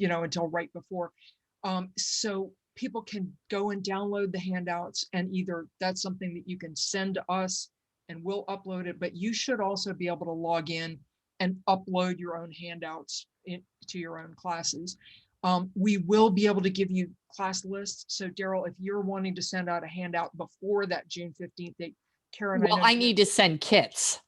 B: until right before. So people can go and download the handouts, and either that's something that you can send to us and we'll upload it, but you should also be able to log in and upload your own handouts to your own classes. We will be able to give you class lists. So Daryl, if you're wanting to send out a handout before that June 15th date, Karen,
R: well, I need to send kits.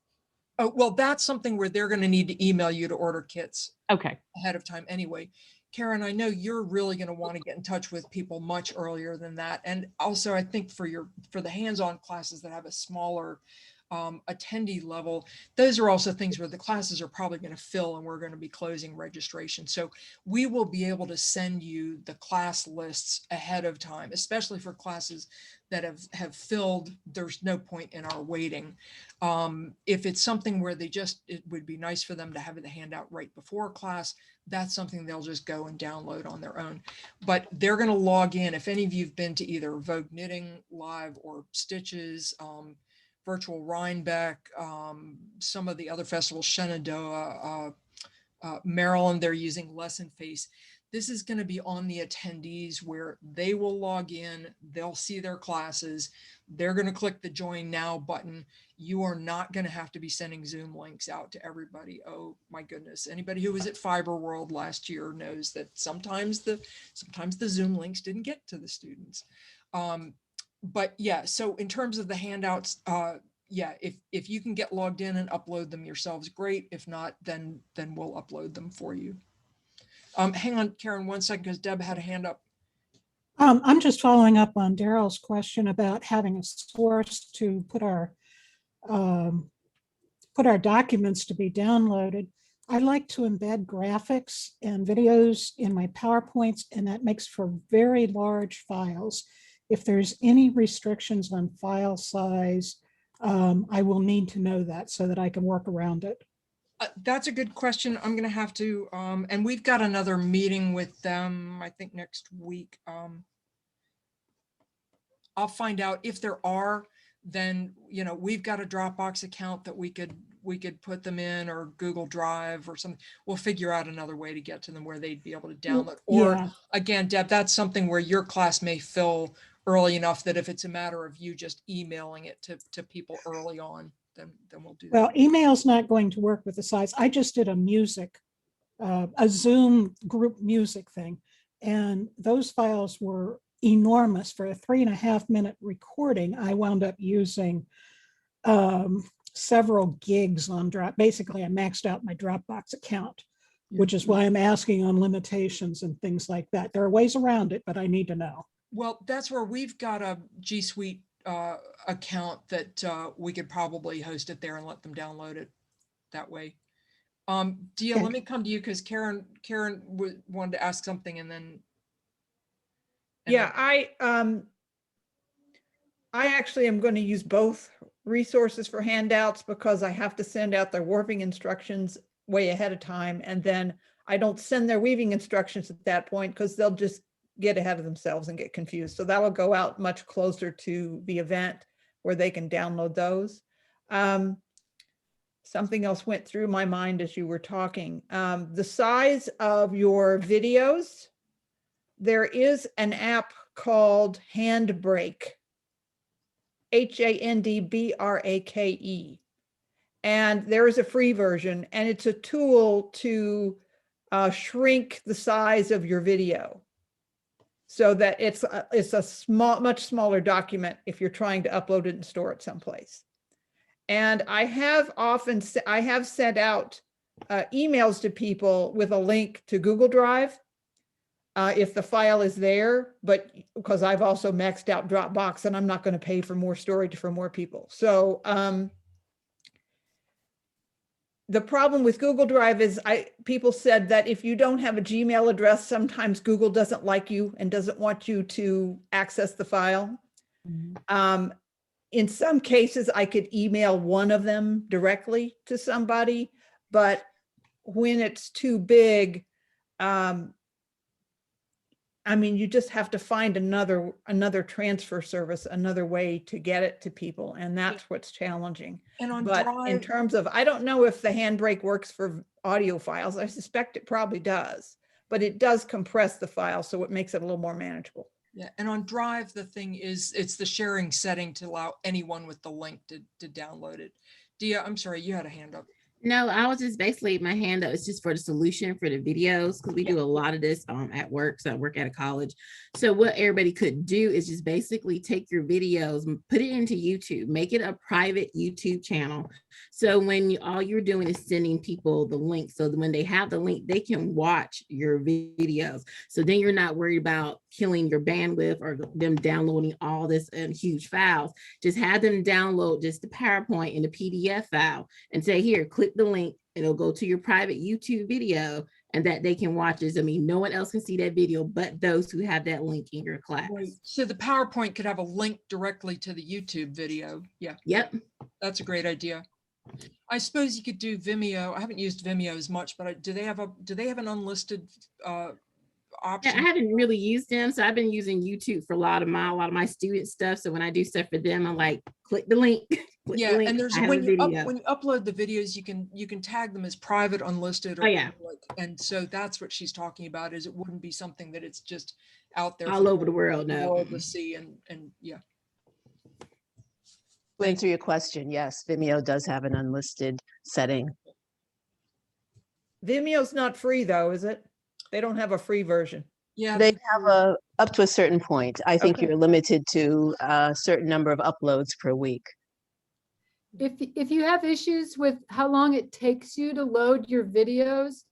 B: Oh, well, that's something where they're going to need to email you to order kits.
R: Okay.
B: Ahead of time anyway. Karen, I know you're really going to want to get in touch with people much earlier than that. And also I think for the hands-on classes that have a smaller attendee level, those are also things where the classes are probably going to fill and we're going to be closing registration. So we will be able to send you the class lists ahead of time, especially for classes that have filled. There's no point in our waiting. If it's something where it would be nice for them to have the handout right before class, that's something they'll just go and download on their own. But they're going to log in. If any of you've been to either Vogue Knitting Live or Stitches, Virtual Rhinebeck, some of the other festivals, Shenandoah, Maryland, they're using Lesson Face. This is going to be on the attendees where they will log in, they'll see their classes, they're going to click the Join Now button. You are not going to have to be sending Zoom links out to everybody. Oh my goodness. Anybody who was at Fiber World last year knows that sometimes the Zoom links didn't get to the students. But yeah, so in terms of the handouts, yeah, if you can get logged in and upload them yourselves, great. If not, then we'll upload them for you. Hang on, Karen, 1 second, because Deb had a hand up.
N: I'm just following up on Daryl's question about having a source to put our documents to be downloaded. I like to embed graphics and videos in my PowerPoints, and that makes for very large files. If there's any restrictions on file size, I will need to know that so that I can work around it.
B: That's a good question. I'm going to have to, and we've got another meeting with them, I think next week. I'll find out if there are, then, we've got a Dropbox account that we could put them in, or Google Drive or something. We'll figure out another way to get to them where they'd be able to download. Or
N: Yeah.
B: Again, Deb, that's something where your class may fill early enough that if it's a matter of you just emailing it to people early on, then we'll do that.
N: Well, email's not going to work with the size. I just did a Zoom group music thing, and those files were enormous. For a 3.5 minute recording, I wound up using several gigs on Drop. Basically, I maxed out my Dropbox account, which is why I'm asking on limitations and things like that. There are ways around it, but I need to know.
B: Well, that's where we've got a G Suite account that we could probably host it there and let them download it that way. Dia, let me come to you because Karen wanted to ask something and then.
G: Yeah, I actually am going to use both resources for handouts because I have to send out their warping instructions way ahead of time. And then I don't send their weaving instructions at that point because they'll just get ahead of themselves and get confused. So that'll go out much closer to the event where they can download those. Something else went through my mind as you were talking. The size of your videos, there is an app called Handbrake. Handbrake. And there is a free version, and it's a tool to shrink the size of your video so that it's a much smaller document if you're trying to upload it and store it someplace. And I have sent out emails to people with a link to Google Drive if the file is there, but because I've also maxed out Dropbox and I'm not going to pay for more storage for more people. So the problem with Google Drive is people said that if you don't have a Gmail address, sometimes Google doesn't like you and doesn't want you to access the file. In some cases, I could email one of them directly to somebody, but when it's too big, I mean, you just have to find another transfer service, another way to get it to people. And that's what's challenging.
B: And on
G: but
B: Drive,
G: in terms of, I don't know if the Handbrake works for audio files. I suspect it probably does, but it does compress the file. So it makes it a little more manageable.
B: Yeah, and on Drive, the thing is, it's the sharing setting to allow anyone with the link to download it. Dia, I'm sorry, you had a hand up.
E: No, I was just basically, my hand up is just for the solution for the videos, because we do a lot of this at work. So I work at a college. So what everybody could do is just basically take your videos, put it into YouTube, make it a private YouTube channel. So when all you're doing is sending people the link, so that when they have the link, they can watch your videos. So then you're not worried about killing your bandwidth or them downloading all this huge files. Just have them download just the PowerPoint and the PDF file and say, here, click the link, and it'll go to your private YouTube video, and that they can watch this. I mean, no one else can see that video but those who have that link in your class.
B: Right. So the PowerPoint could have a link directly to the YouTube video. Yeah.
E: Yep.
B: That's a great idea. I suppose you could do Vimeo. I haven't used Vimeo as much, but do they have an unlisted option?
E: Yeah, I haven't really used them, so I've been using YouTube for a lot of my student stuff. So when I do stuff for them, I'm like, click the link.
B: Yeah, and there's when you upload the videos, you can tag them as private, unlisted, or and so that's what she's talking about. Is it wouldn't be something that it's just out there
E: all over the world,
B: to see, and yeah.
K: To answer your question, yes, Vimeo does have an unlisted setting.
G: Vimeo's not free though, is it? They don't have a free version.
B: Yeah,
K: they have up to a certain point. I think you're limited to a certain number of uploads per week.
I: If you have issues with how long it takes you to load your videos,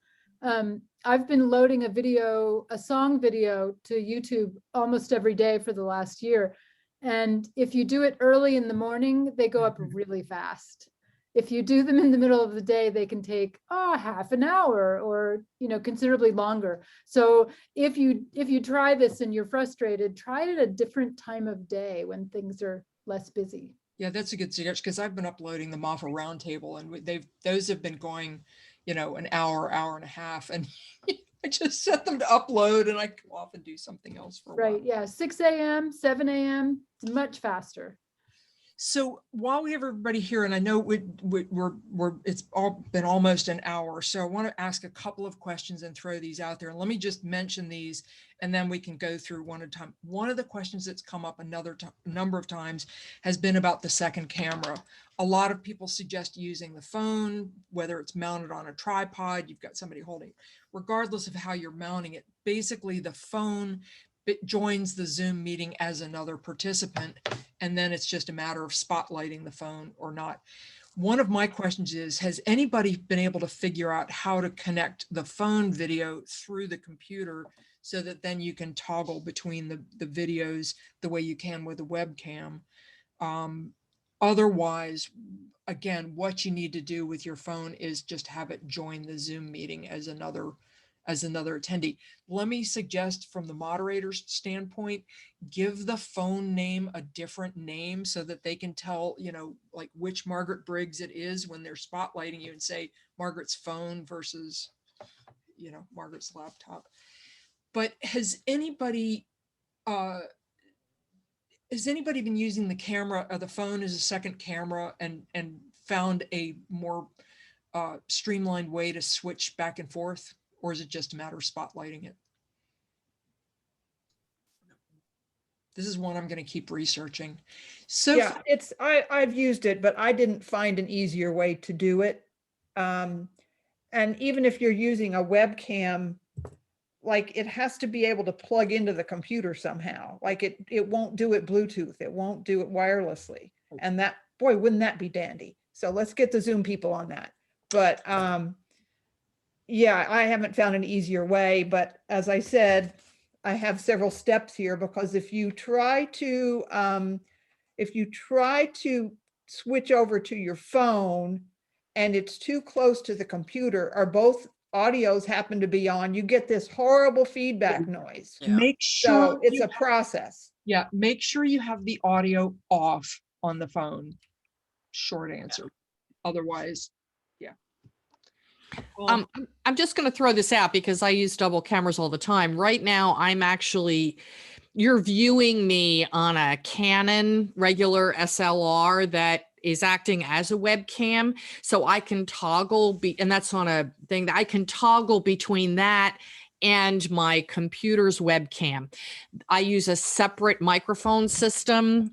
I: I've been loading a song video to YouTube almost every day for the last year. And if you do it early in the morning, they go up really fast. If you do them in the middle of the day, they can take half an hour or considerably longer. So if you try this and you're frustrated, try it at a different time of day when things are less busy.
B: Yeah, that's a good suggestion, because I've been uploading the MAFA roundtable, and those have been going, an hour and a half, and I just set them to upload, and I go off and do something else for a while.
I: Right. Yeah. 6 a.m., 7 a.m. It's much faster.
B: So while we have everybody here, and I know it's all been almost an hour, so I want to ask a couple of questions and throw these out there. And let me just mention these, and then we can go through one at a time. One of the questions that's come up a number of times has been about the second camera. A lot of people suggest using the phone, whether it's mounted on a tripod, you've got somebody holding it. Regardless of how you're mounting it, basically the phone joins the Zoom meeting as another participant, and then it's just a matter of spotlighting the phone or not. One of my questions is, has anybody been able to figure out how to connect the phone video through the computer so that then you can toggle between the videos the way you can with a webcam? Otherwise, again, what you need to do with your phone is just have it join the Zoom meeting as another attendee. Let me suggest from the moderator's standpoint, give the phone name a different name so that they can tell, you know, like which Margaret Briggs it is when they're spotlighting you, and say Margaret's phone versus, you know, Margaret's laptop. But has anybody been using the camera or the phone as a second camera and found a more streamlined way to switch back and forth? Or is it just a matter of spotlighting it? This is one I'm going to keep researching. So
G: yeah, I've used it, but I didn't find an easier way to do it. And even if you're using a webcam, like it has to be able to plug into the computer somehow. Like it won't do it Bluetooth. It won't do it wirelessly. And that, boy, wouldn't that be dandy? So let's get the Zoom people on that. But yeah, I haven't found an easier way, but as I said, I have several steps here, because if you try to switch over to your phone and it's too close to the computer, or both audios happen to be on, you get this horrible feedback noise.
B: Make sure
G: So it's a process.
B: Yeah, make sure you have the audio off on the phone. Short answer. Otherwise, yeah.
R: I'm just going to throw this out because I use double cameras all the time. Right now, you're viewing me on a Canon regular SLR that is acting as a webcam. So I can toggle, and that's on a thing that I can toggle between that and my computer's webcam. I use a separate microphone system,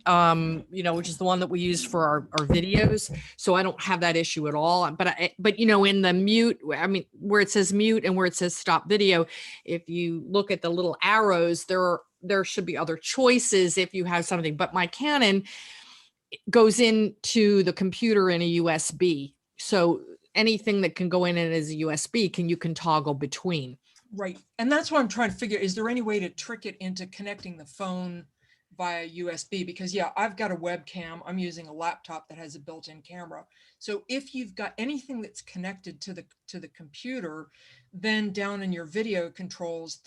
R: which is the one that we use for our videos. So I don't have that issue at all. But in the mute, where it says mute and where it says stop video, if you look at the little arrows, there should be other choices if you have something. But my Canon goes into the computer in a USB. So anything that can go in it as a USB, you can toggle between.
B: Right. And that's what I'm trying to figure. Is there any way to trick it into connecting the phone via USB? Because yeah, I've got a webcam. I'm using a laptop that has a built-in camera. So if you've got anything that's connected to the computer, then down in your video controls,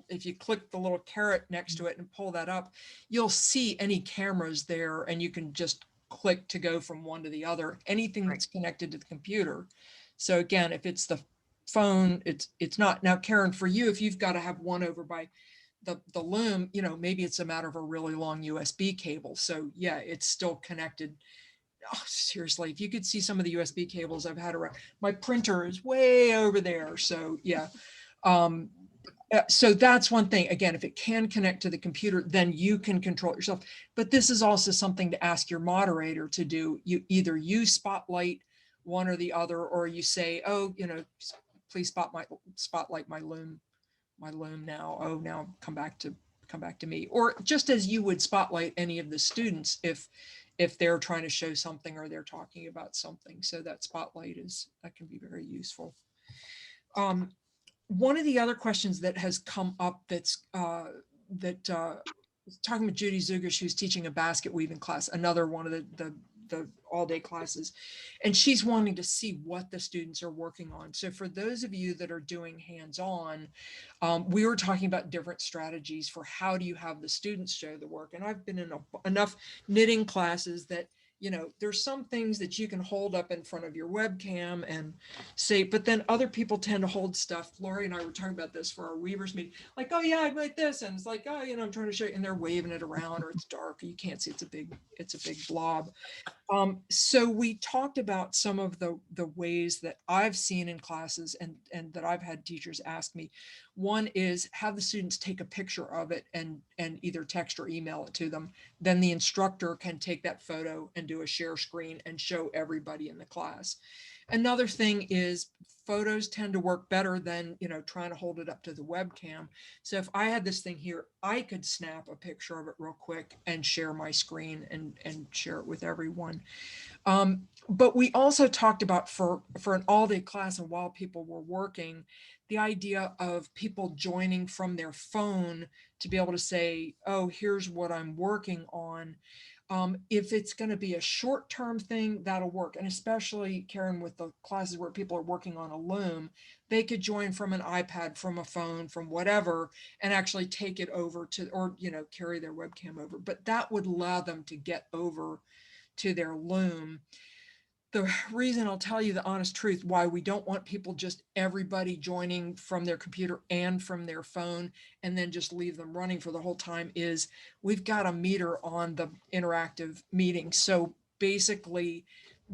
B: if you click the little caret next to it and pull that up, you'll see any cameras there, and you can just click to go from one to the other, anything that's connected to the computer. So again, if it's the phone, it's not. Now, Karen, for you, if you've got to have one over by the loom, maybe it's a matter of a really long USB cable. So yeah, it's still connected. Oh, seriously, if you could see some of the USB cables I've had around, my printer is way over there. So yeah. So that's one thing. Again, if it can connect to the computer, then you can control it yourself. But this is also something to ask your moderator to do. Either you spotlight one or the other, or you say, oh, please spotlight my loom now. Oh, now come back to me. Or just as you would spotlight any of the students if they're trying to show something or they're talking about something. So that spotlight that can be very useful. One of the other questions that has come up that's talking with Judy Zugish, who's teaching a basket weaving class, another one of the all-day classes, and she's wanting to see what the students are working on. So for those of you that are doing hands-on, we were talking about different strategies for how do you have the students show the work. And I've been in enough knitting classes that there's some things that you can hold up in front of your webcam and say, but then other people tend to hold stuff. Lori and I were talking about this for our Weavers meeting, like, oh yeah, I made this. And it's like, oh, I'm trying to show you, and they're waving it around, or it's dark, or you can't see, it's a big blob. So we talked about some of the ways that I've seen in classes and that I've had teachers ask me. One is have the students take a picture of it and either text or email it to them. Then the instructor can take that photo and do a share screen and show everybody in the class. Another thing is photos tend to work better than, you know, trying to hold it up to the webcam. So if I had this thing here, I could snap a picture of it real quick and share my screen and share it with everyone. But we also talked about for an all-day class and while people were working, the idea of people joining from their phone to be able to say, oh, here's what I'm working on. If it's going to be a short-term thing, that'll work. And especially, Karen, with the classes where people are working on a loom, they could join from an iPad, from a phone, from whatever, and actually take it over to, or, you know, carry their webcam over. But that would allow them to get over to their loom. The reason, I'll tell you the honest truth, why we don't want people just everybody joining from their computer and from their phone and then just leave them running for the whole time is we've got a meter on the interactive meeting. So basically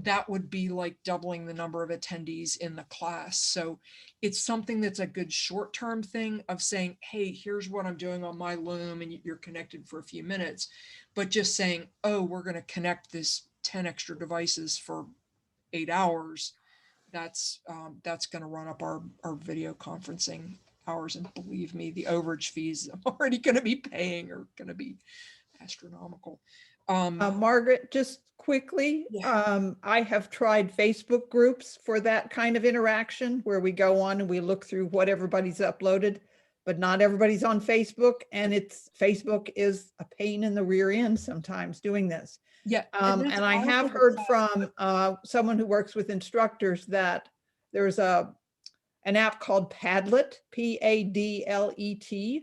B: that would be like doubling the number of attendees in the class. So it's something that's a good short-term thing of saying, hey, here's what I'm doing on my Loom, and you're connected for a few minutes, but just saying, oh, we're going to connect this 10 extra devices for 8 hours, that's going to run up our video conferencing hours. And believe me, the overage fees I'm already going to be paying are going to be astronomical.
G: Margaret, just quickly,
B: Yeah.
G: I have tried Facebook groups for that kind of interaction where we go on and we look through what everybody's uploaded, but not everybody's on Facebook, and Facebook is a pain in the rear end sometimes doing this.
B: Yeah.
G: And I have heard from someone who works with instructors that there's an app called Padlet, Padlet,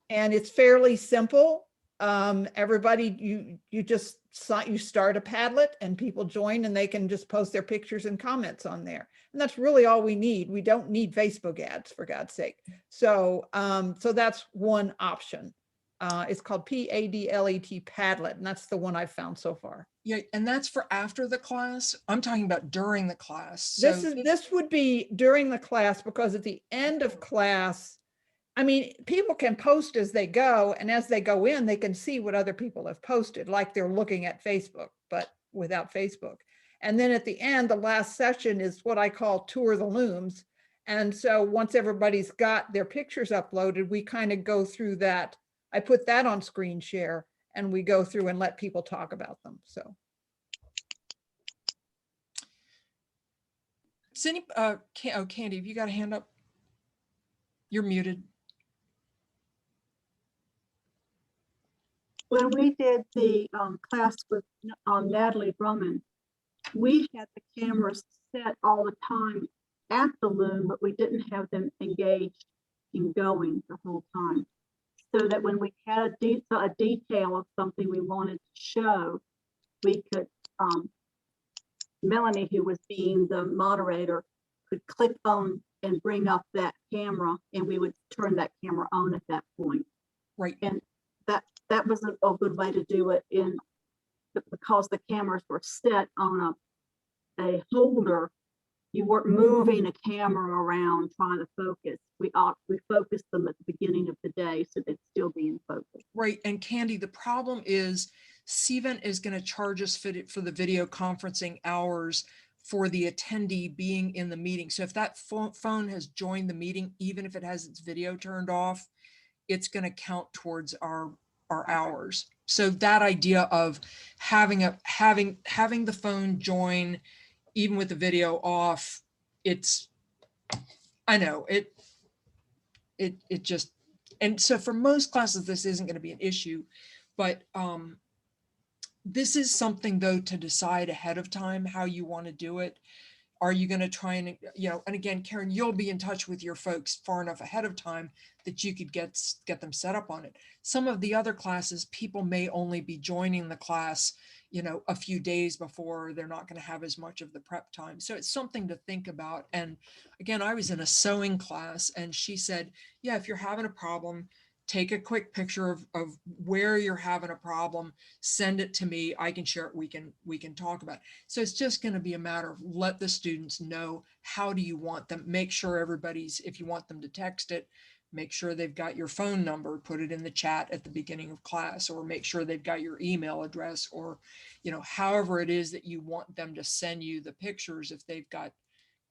G: and it's fairly simple. Everybody, you just start a Padlet and people join and they can just post their pictures and comments on there. And that's really all we need. We don't need Facebook ads, for God's sake. So, so that's one option. It's called Padlet, Padlet, and that's the one I've found so far.
B: Yeah, and that's for after the class. I'm talking about during the class. So
G: this would be during the class, because at the end of class, I mean, people can post as they go, and as they go in, they can see what other people have posted, like they're looking at Facebook, but without Facebook. And then at the end, the last session is what I call Tour the Looms. And so once everybody's got their pictures uploaded, we kind of go through that. I put that on screen share and we go through and let people talk about them. So.
B: Cindy, Candy, have you got a hand up? You're muted.
Q: When we did the class with Natalie Drummond, we had the cameras set all the time at the loom, but we didn't have them engaged and going the whole time. So that when we had a detail of something we wanted to show, we could, Melanie, who was being the moderator, could click on and bring up that camera, and we would turn that camera on at that point.
B: Right.
Q: And that was a good way to do it because the cameras were set on a holder. You weren't moving a camera around trying to focus. We focused them at the beginning of the day so they'd still be in focus.
B: Right. And Candy, the problem is CVent is going to charge us for the video conferencing hours for the attendee being in the meeting. So if that phone has joined the meeting, even if it has its video turned off, it's going to count towards our hours. So that idea of having the phone join even with the video off, I know it just, and so for most classes this isn't going to be an issue, but this is something though to decide ahead of time how you want to do it. Are you going to try and, and again, Karen, you'll be in touch with your folks far enough ahead of time that you could get them set up on it. Some of the other classes, people may only be joining the class, a few days before. They're not going to have as much of the prep time. So it's something to think about. And again, I was in a sewing class and she said, yeah, if you're having a problem, take a quick picture of where you're having a problem, send it to me, I can share it, we can talk about it. So it's just going to be a matter of let the students know, how do you want them, make sure if you want them to text it, make sure they've got your phone number, put it in the chat at the beginning of class, or make sure they've got your email address, or, however it is that you want them to send you the pictures if they've got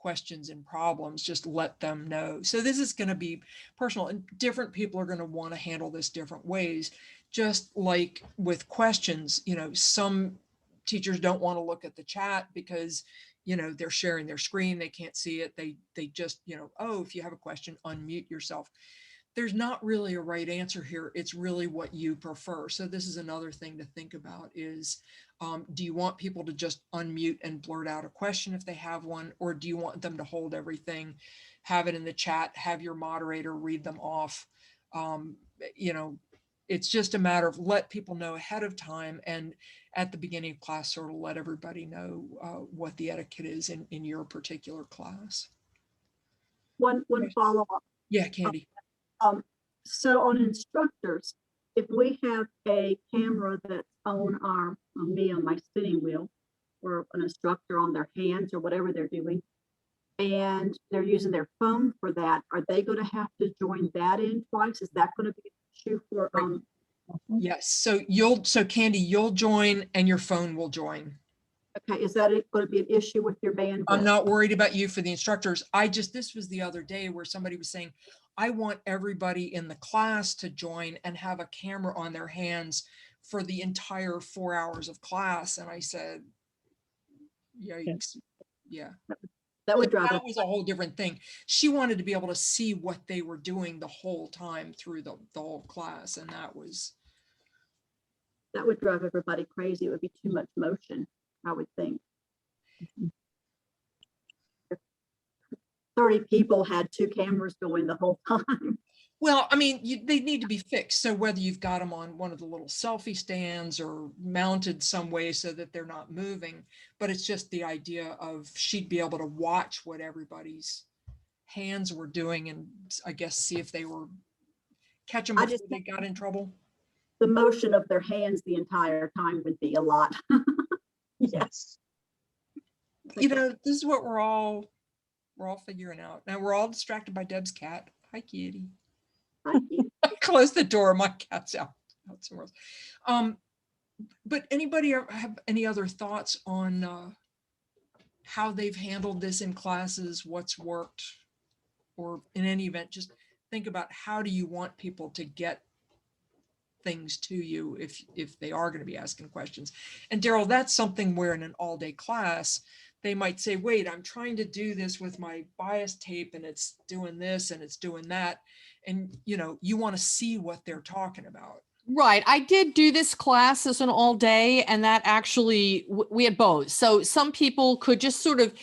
B: questions and problems, just let them know. So this is going to be personal, and different people are going to want to handle this different ways. Just like with questions, you know, some teachers don't want to look at the chat because, you know, they're sharing their screen, they can't see it. They just, you know, oh, if you have a question, unmute yourself. There's not really a right answer here. It's really what you prefer. So this is another thing to think about is, do you want people to just unmute and blurt out a question if they have one, or do you want them to hold everything, have it in the chat, have your moderator read them off? You know, it's just a matter of let people know ahead of time, and at the beginning of class, sort of let everybody know what the etiquette is in your particular class.
Q: One follow-up.
B: Yeah, Candy.
Q: So on instructors, if we have a camera that's on me on my spinning wheel, or an instructor on their hands or whatever they're doing, and they're using their phone for that, are they going to have to join that in twice? Is that going to be an issue for?
B: Yes. So Candy, you'll join and your phone will join.
Q: Okay. Is that going to be an issue with your bandwidth?
B: I'm not worried about you for the instructors. This was the other day where somebody was saying, I want everybody in the class to join and have a camera on their hands for the entire 4 hours of class. And I said, yikes. Yeah.
Q: That would drive
B: That was a whole different thing. She wanted to be able to see what they were doing the whole time through the whole class. And that
Q: would drive everybody crazy. It would be too much motion, I would think. 30 people had 2 cameras going the whole time.
B: Well, I mean, they need to be fixed. So whether you've got them on one of the little selfie stands or mounted some way so that they're not moving, but it's just the idea of she'd be able to watch what everybody's hands were doing and I guess see if they were catch them before they got in trouble.
Q: The motion of their hands the entire time would be a lot.
B: Yes. You know, this is what we're all figuring out. Now we're all distracted by Deb's cat. Hi, kitty.
Q: Hi, kitty.
B: Close the door. My cat's out somewhere else. But anybody have any other thoughts on how they've handled this in classes, what's worked, or in any event, just think about how do you want people to get things to you if they are going to be asking questions. And Daryl, that's something where in an all-day class, they might say, wait, I'm trying to do this with my bias tape and it's doing this and it's doing that. And you know, you want to see what they're talking about.
R: Right. I did do this class as an all day, and that actually, we had both. So some people could just sort of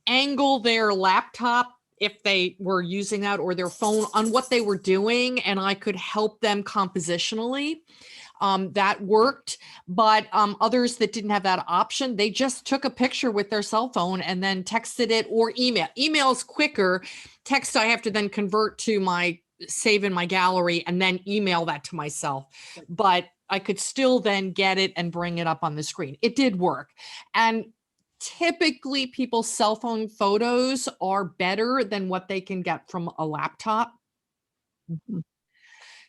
R: angle their laptop if they were using that or their phone on what they were doing, and I could help them compositionally. That worked, but others that didn't have that option, they just took a picture with their cell phone and then texted it or email. Email is quicker. Text I have to then convert to my save in my gallery and then email that to myself. But I could still then get it and bring it up on the screen. It did work. And typically people's cell phone photos are better than what they can get from a laptop. Mm-hmm.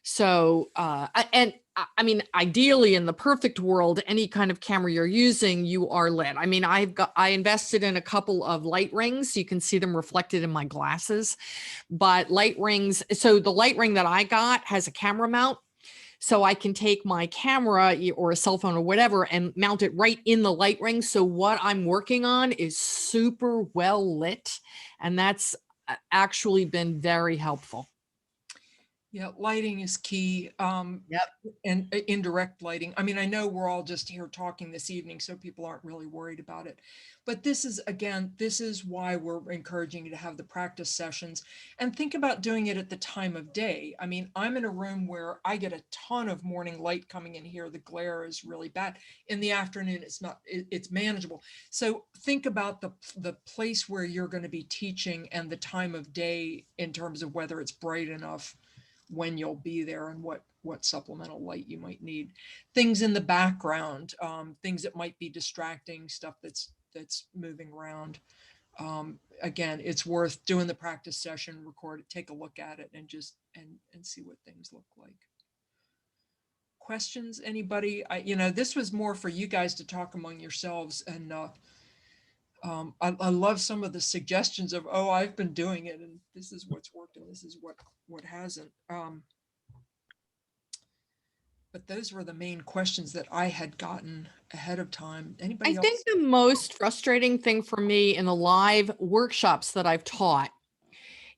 R: So, and I mean, ideally in the perfect world, any kind of camera you're using, you are lit. I mean, I invested in a couple of light rings. You can see them reflected in my glasses, but light rings. So the light ring that I got has a camera mount. So I can take my camera or a cell phone or whatever and mount it right in the light ring. So what I'm working on is super well lit. And that's actually been very helpful.
B: Yeah, lighting is key. And indirect lighting. I mean, I know we're all just here talking this evening, so people aren't really worried about it. But this is, again, this is why we're encouraging you to have the practice sessions and think about doing it at the time of day. I mean, I'm in a room where I get a ton of morning light coming in here. The glare is really bad. In the afternoon, it's not, it's manageable. So think about the place where you're going to be teaching and the time of day in terms of whether it's bright enough when you'll be there and what supplemental light you might need. Things in the background, things that might be distracting, stuff that's moving around. Again, it's worth doing the practice session, record it, take a look at it, and just and see what things look like. Questions, anybody? You know, this was more for you guys to talk among yourselves, and I love some of the suggestions of, oh, I've been doing it and this is what's worked and this is what hasn't. But those were the main questions that I had gotten ahead of time. Anybody
R: I
B: else?
R: think the most frustrating thing for me in the live workshops that I've taught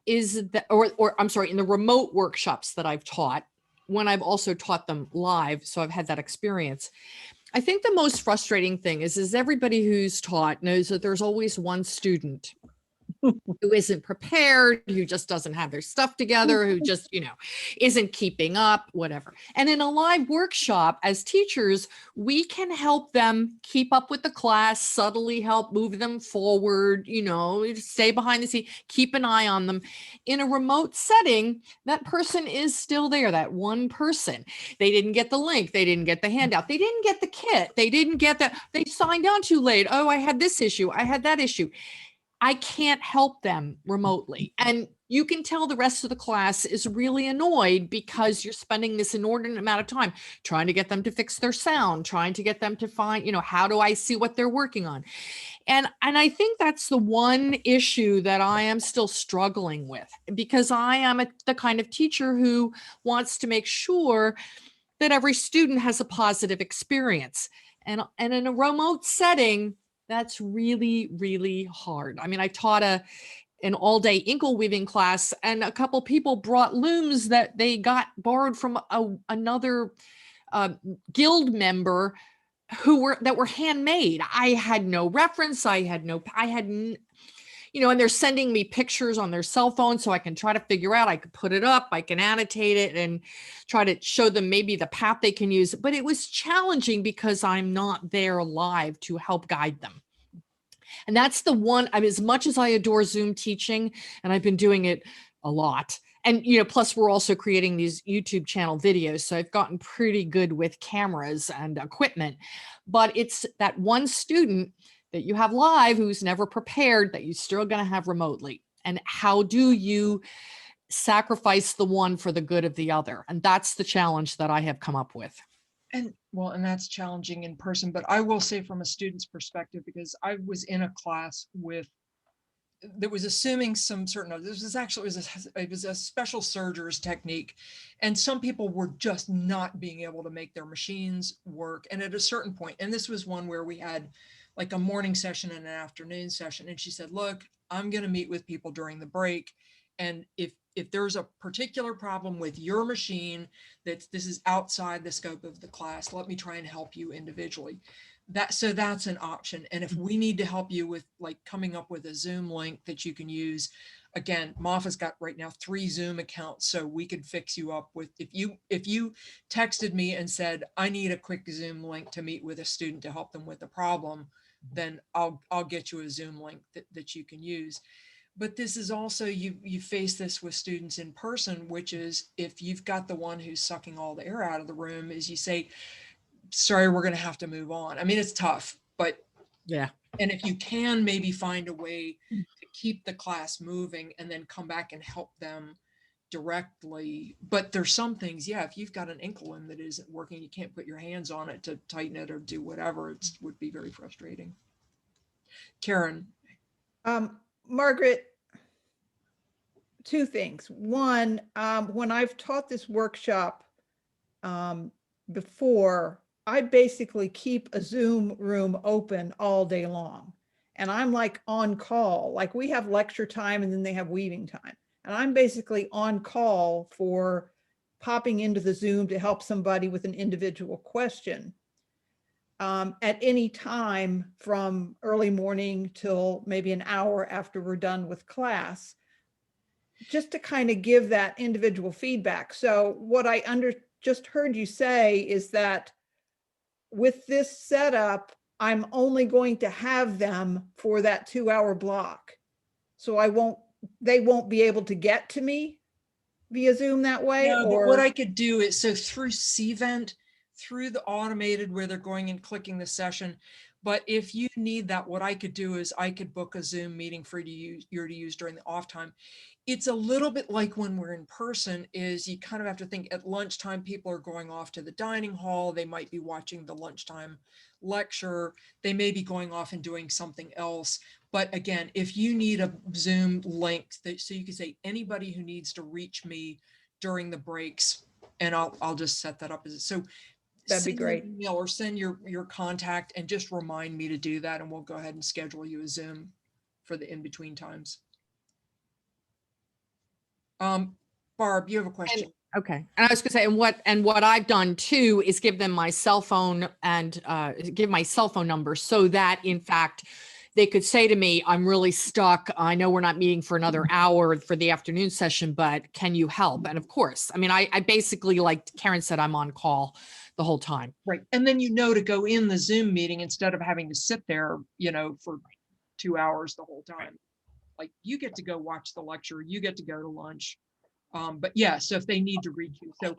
R: is that, or I'm sorry, in the remote workshops that I've taught, when I've also taught them live, so I've had that experience. I think the most frustrating thing is everybody who's taught knows that there's always one student who isn't prepared, who just doesn't have their stuff together, who just, isn't keeping up, whatever. And in a live workshop, as teachers, we can help them keep up with the class, subtly help move them forward, stay behind the scene, keep an eye on them. In a remote setting, that person is still there, that one person. They didn't get the link, they didn't get the handout, they didn't get the kit, they didn't get that, they signed on too late. Oh, I had this issue, I had that issue. I can't help them remotely. And you can tell the rest of the class is really annoyed because you're spending this inordinate amount of time trying to get them to fix their sound, trying to get them to find, how do I see what they're working on? And I think that's the one issue that I am still struggling with, because I am the kind of teacher who wants to make sure that every student has a positive experience. And in a remote setting, that's really, really hard. I mean, I taught an all-day inkle weaving class, and a couple people brought looms that they got borrowed from another guild member that were handmade. I had no reference. And they're sending me pictures on their cell phone so I can try to figure out, I could put it up, I can annotate it and try to show them maybe the path they can use. But it was challenging because I'm not there live to help guide them. And that's the one, as much as I adore Zoom teaching, and I've been doing it a lot. And, plus we're also creating these YouTube channel videos. So I've gotten pretty good with cameras and equipment, but it's that one student that you have live who's never prepared that you're still going to have remotely. And how do you sacrifice the one for the good of the other? And that's the challenge that I have come up with.
B: And that's challenging in person, but I will say from a student's perspective, because I was in a class that was assuming some certain, it was a special surger's technique. And some people were just not being able to make their machines work. And at a certain point, and this was one where we had like a morning session and an afternoon session. And she said, look, I'm going to meet with people during the break. And if there's a particular problem with your machine, this is outside the scope of the class, let me try and help you individually. So that's an option. And if we need to help you with like coming up with a Zoom link that you can use, again, MAFA's got right now 3 Zoom accounts, so we could fix you up with, if you texted me and said, I need a quick Zoom link to meet with a student to help them with a problem, then I'll get you a Zoom link that you can use. But this is also, you face this with students in person, which is if you've got the one who's sucking all the air out of the room, is you say, sorry, we're going to have to move on. I mean, it's tough, but
R: yeah.
B: And if you can maybe find a way to keep the class moving and then come back and help them directly. But there's some things, yeah, if you've got an ankle limb that isn't working, you can't put your hands on it to tighten it or do whatever, it would be very frustrating. Karen.
G: Margaret, 2 things. One, when I've taught this workshop before, I basically keep a Zoom room open all day long. And I'm like on call, like we have lecture time and then they have weaving time. And I'm basically on call for popping into the Zoom to help somebody with an individual question at any time from early morning till maybe an hour after we're done with class, just to kind of give that individual feedback. So what I just heard you say is that with this setup, I'm only going to have them for that 2-hour block. So they won't be able to get to me via Zoom that way?
B: No,
G: or
B: but what I could do is, so through Cvent, through the automated where they're going and clicking the session, But if you need that, what I could do is I could book a Zoom meeting for you to use during the off time. It's a little bit like when we're in person, is you kind of have to think at lunchtime, people are going off to the dining hall. They might be watching the lunchtime lecture. They may be going off and doing something else. But again, if you need a Zoom link, so you can say anybody who needs to reach me during the breaks, and I'll just set that up as so.
G: That'd be
B: Send me
G: great.
B: an email or send your contact and just remind me to do that, and we'll go ahead and schedule you a Zoom for the in-between times. Barb, you have a question.
R: Okay. And I was gonna say, and what I've done too is give them my cell phone and give my cell phone number so that in fact they could say to me, I'm really stuck. I know we're not meeting for another hour for the afternoon session, but can you help? And of course, I mean, I basically, like Karen said, I'm on call the whole time.
B: Right. And then you know to go in the Zoom meeting instead of having to sit there, you know, for 2 hours the whole time. Like you get to go watch the lecture, you get to go to lunch. But yeah, so if they need to reach you, so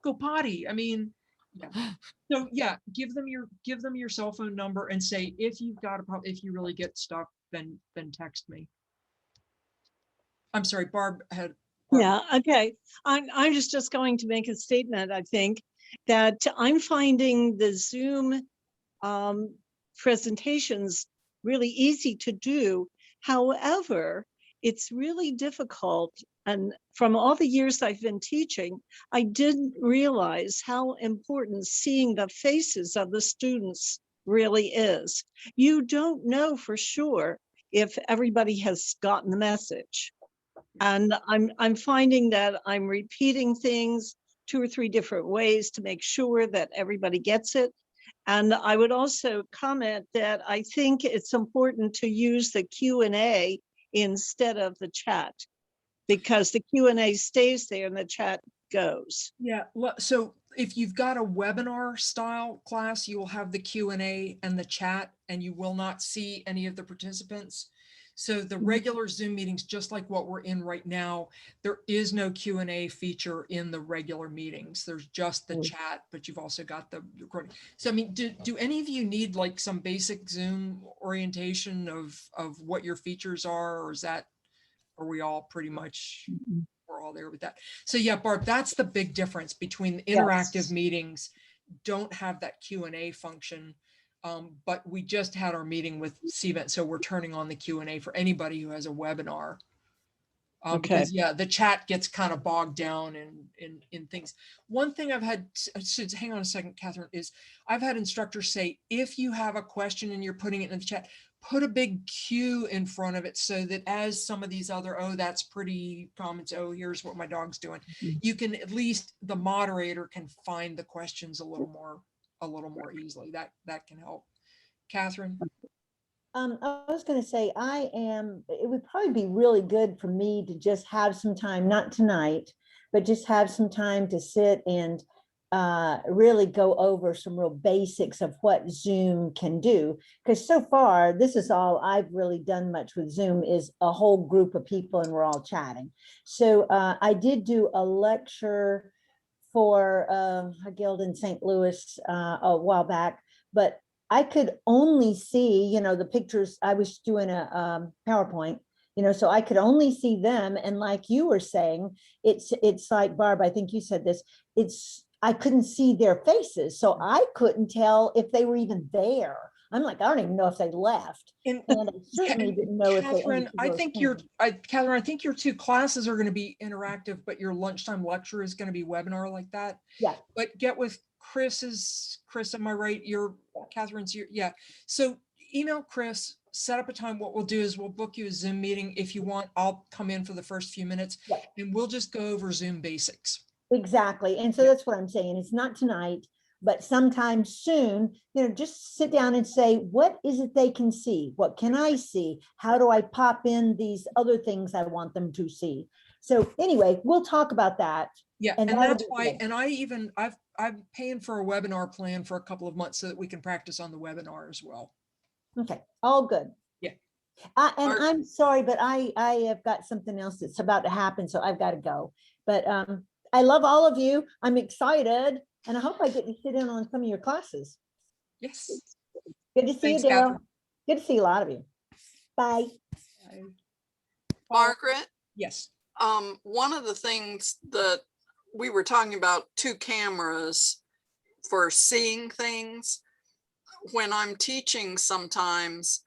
B: go potty. I mean, yeah. So yeah, give them your cell phone number and say, if you've got a problem, if you really get stuck, then text me. I'm sorry, Barb had.
A: Yeah, okay. I'm just going to make a statement, I think, that I'm finding the Zoom presentations really easy to do. However, it's really difficult. And from all the years I've been teaching, I didn't realize how important seeing the faces of the students really is. You don't know for sure if everybody has gotten the message. And I'm finding that I'm repeating things 2 or 3 different ways to make sure that everybody gets it. And I would also comment that I think it's important to use the Q&A instead of the chat, because the Q&A stays there and the chat goes.
B: Yeah, so if you've got a webinar style class, you will have the Q&A and the chat, and you will not see any of the participants. So the regular Zoom meetings, just like what we're in right now, there is no Q&A feature in the regular meetings. There's just the chat, but you've also got the recording. So I mean, do any of you need like some basic Zoom orientation of what your features are, or are we all pretty much, we're all there with that? So yeah, Barb, that's the big difference between the interactive meetings don't have that Q&A function. But we just had our meeting with CVent, so we're turning on the Q&A for anybody who has a webinar. Because yeah, the chat gets kind of bogged down in things. One thing I've had, hang on a second, Catherine, is I've had instructors say, if you have a question and you're putting it in the chat, put a big Q in front of it so that as some of these other, oh, that's pretty comments, oh, here's what my dog's doing. You can at least, the moderator can find the questions a little more easily. That can help. Catherine?
H: I was going to say, it would probably be really good for me to just have some time, not tonight, but just have some time to sit and really go over some real basics of what Zoom can do. Because so far, this is all I've really done much with Zoom is a whole group of people and we're all chatting. So I did do a lecture for a guild in St. Louis a while back, but I could only see, the pictures. I was doing a PowerPoint, so I could only see them. And like you were saying, it's like, Barb, I think you said this, I couldn't see their faces. So I couldn't tell if they were even there. I'm like, I don't even know if they left. And I certainly didn't know
B: Catherine,
H: if they
B: Catherine, I think your 2 classes are going to be interactive, but your lunchtime lecture is going to be webinar like that.
H: Yeah.
B: But get with Chris, am I right? Catherine's, yeah. So email Chris, set up a time. What we'll do is we'll book you a Zoom meeting. If you want, I'll come in for the first few minutes and we'll just go over Zoom basics.
H: Exactly. And so that's what I'm saying. It's not tonight, but sometime soon, just sit down and say, what is it they can see? What can I see? How do I pop in these other things I want them to see? So anyway, we'll talk about that.
B: Yeah, and that's why, and I'm paying for a webinar plan for a couple of months so that we can practice on the webinar as well.
H: Okay, all good.
B: Yeah.
H: I'm sorry, but I have got something else that's about to happen, so I've got to go. But I love all of you. I'm excited, and I hope I get to sit in on some of your classes.
B: Yes.
H: Good to see
B: Thanks,
H: you, Daryl.
B: Catherine.
H: Good to see a lot of you. Bye.
M: Margaret,
B: Yes.
M: one of the things that we were talking about, 2 cameras for seeing things. When I'm teaching, sometimes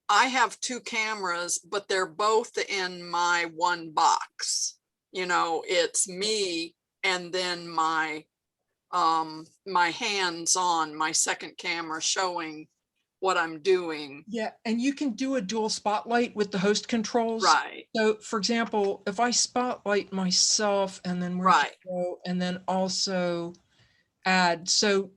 M: I have 2 cameras, but they're both in my one box. You know, it's me and then my my hands on my second camera showing what I'm doing.
B: Yeah, and you can do a dual spotlight with the host controls.
M: Right.
B: So for example, if I spotlight myself and then
M: Right.
B: and then also add, so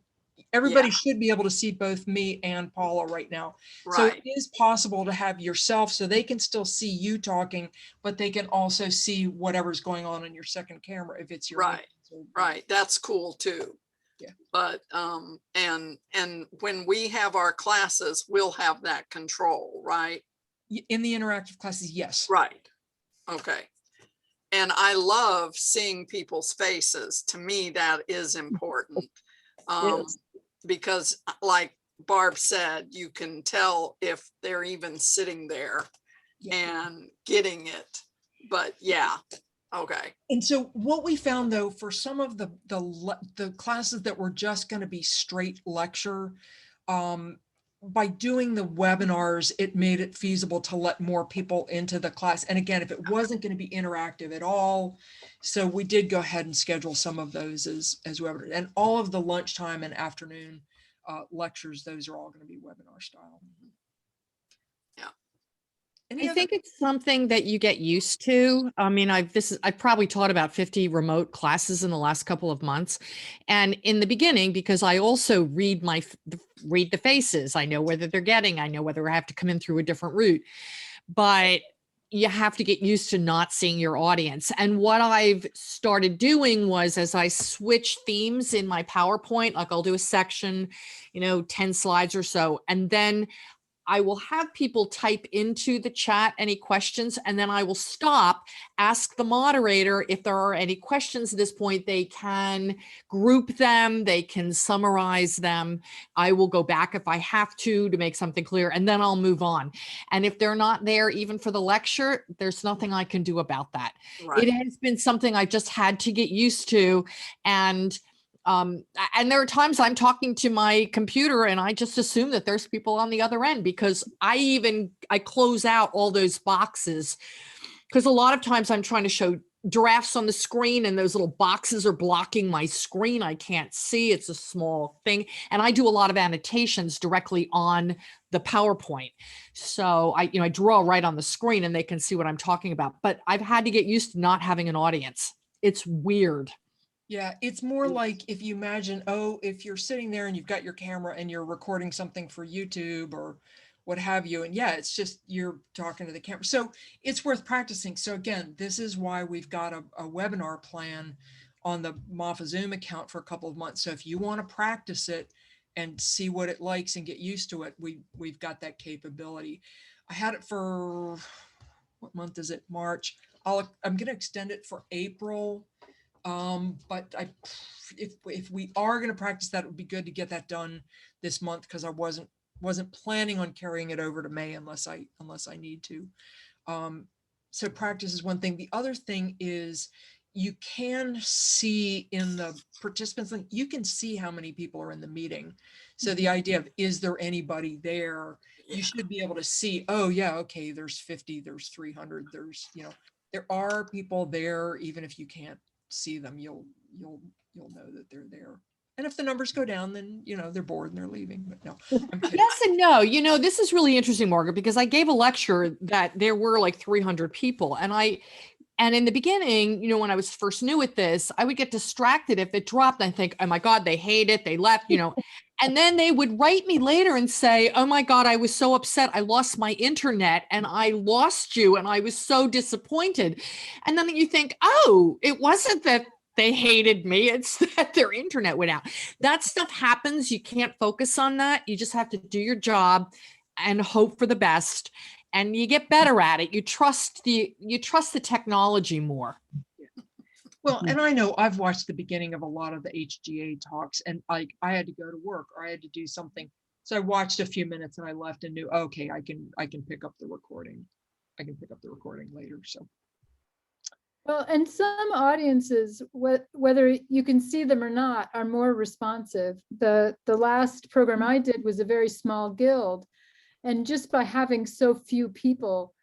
B: everybody
M: Yeah.
B: should be able to see both me and Paula right now. So
M: Right.
B: it is possible to have yourself, so they can still see you talking, but they can also see whatever's going on your second camera if it's your
M: Right.
B: hands or-
M: Right. That's cool too.
B: Yeah.
M: But and when we have our classes, we'll have that control, right?
B: In the interactive classes, yes.
M: Right. Okay. And I love seeing people's faces. To me, that is important.
C: Yes.
M: Because like Barb said, you can tell if they're even sitting there and getting it. But yeah, okay.
B: And so what we found though, for some of the classes that were just going to be straight lecture, by doing the webinars, it made it feasible to let more people into the class. And again, if it wasn't going to be interactive at all, so we did go ahead and schedule some of those as webinars, and all of the lunchtime and afternoon lectures, those are all going to be webinar style.
R: I think it's something that you get used to. I mean, I've probably taught about 50 remote classes in the last couple of months. And in the beginning, because I also read the faces, I know whether they're getting, I know whether I have to come in through a different route, but you have to get used to not seeing your audience. And what I've started doing was, as I switch themes in my PowerPoint, like I'll do a section, 10 slides or so, and then I will have people type into the chat any questions, and then I will stop, ask the moderator if there are any questions at this point. They can group them, they can summarize them. I will go back if I have to make something clear, and then I'll move on. And if they're not there even for the lecture, there's nothing I can do about that.
M: Right.
R: It has been something I just had to get used to. And there are times I'm talking to my computer and I just assume that there's people on the other end, because I close out all those boxes, because a lot of times I'm trying to show drafts on the screen and those little boxes are blocking my screen. I can't see. It's a small thing. And I do a lot of annotations directly on the PowerPoint. So I draw right on the screen and they can see what I'm talking about. But I've had to get used to not having an audience. It's weird.
B: Yeah, it's more like if you imagine, if you're sitting there and you've got your camera and you're recording something for YouTube or what have you, and yeah, it's just you're talking to the camera. So it's worth practicing. So again, this is why we've got a webinar plan on the MAFA Zoom account for a couple of months. So if you want to practice it and see what it likes and get used to it, we've got that capability. I had it for, what month is it? March. I'm going to extend it for April. But if we are going to practice that, it would be good to get that done this month, because I wasn't planning on carrying it over to May unless I need to. So practice is one thing. The other thing is you can see in the participants link, you can see how many people are in the meeting. So the idea of, is there anybody there? You should be able to see, oh yeah, okay, there's 50, there's 300, there's, there are people there. Even if you can't see them, you'll know that they're there. And if the numbers go down, then they're bored and they're leaving. But no, I'm kidding.
R: Yes and no. This is really interesting, Margaret, because I gave a lecture that there were like 300 people, and in the beginning, when I was first new at this, I would get distracted if it dropped. I think, oh my God, they hate it, they left, and then they would write me later and say, oh my God, I was so upset. I lost my internet and I lost you. And I was so disappointed. And then you think, oh, it wasn't that they hated me, it's that their internet went out. That stuff happens. You can't focus on that. You just have to do your job and hope for the best. And you get better at it. You trust the technology more.
B: Well, and I know I've watched the beginning of a lot of the HGA talks, and like I had to go to work or I had to do something. So I watched a few minutes and I left and knew, okay, I can pick up the recording. I can pick up the recording later. So.
I: Well, and some audiences, whether you can see them or not, are more responsive. The last program I did was a very small guild. And just by having so few people,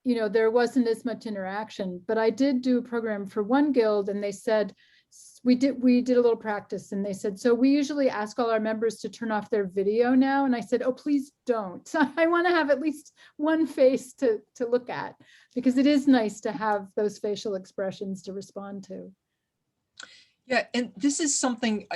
I: there wasn't as much interaction. But I did do a program for one guild, and they said, we did a little practice, and they said, so we usually ask all our members to turn off their video now. And I said, oh, please don't. I want to have at least one face to look at, because it is nice to have those facial expressions to respond to.
B: Yeah, and this is something,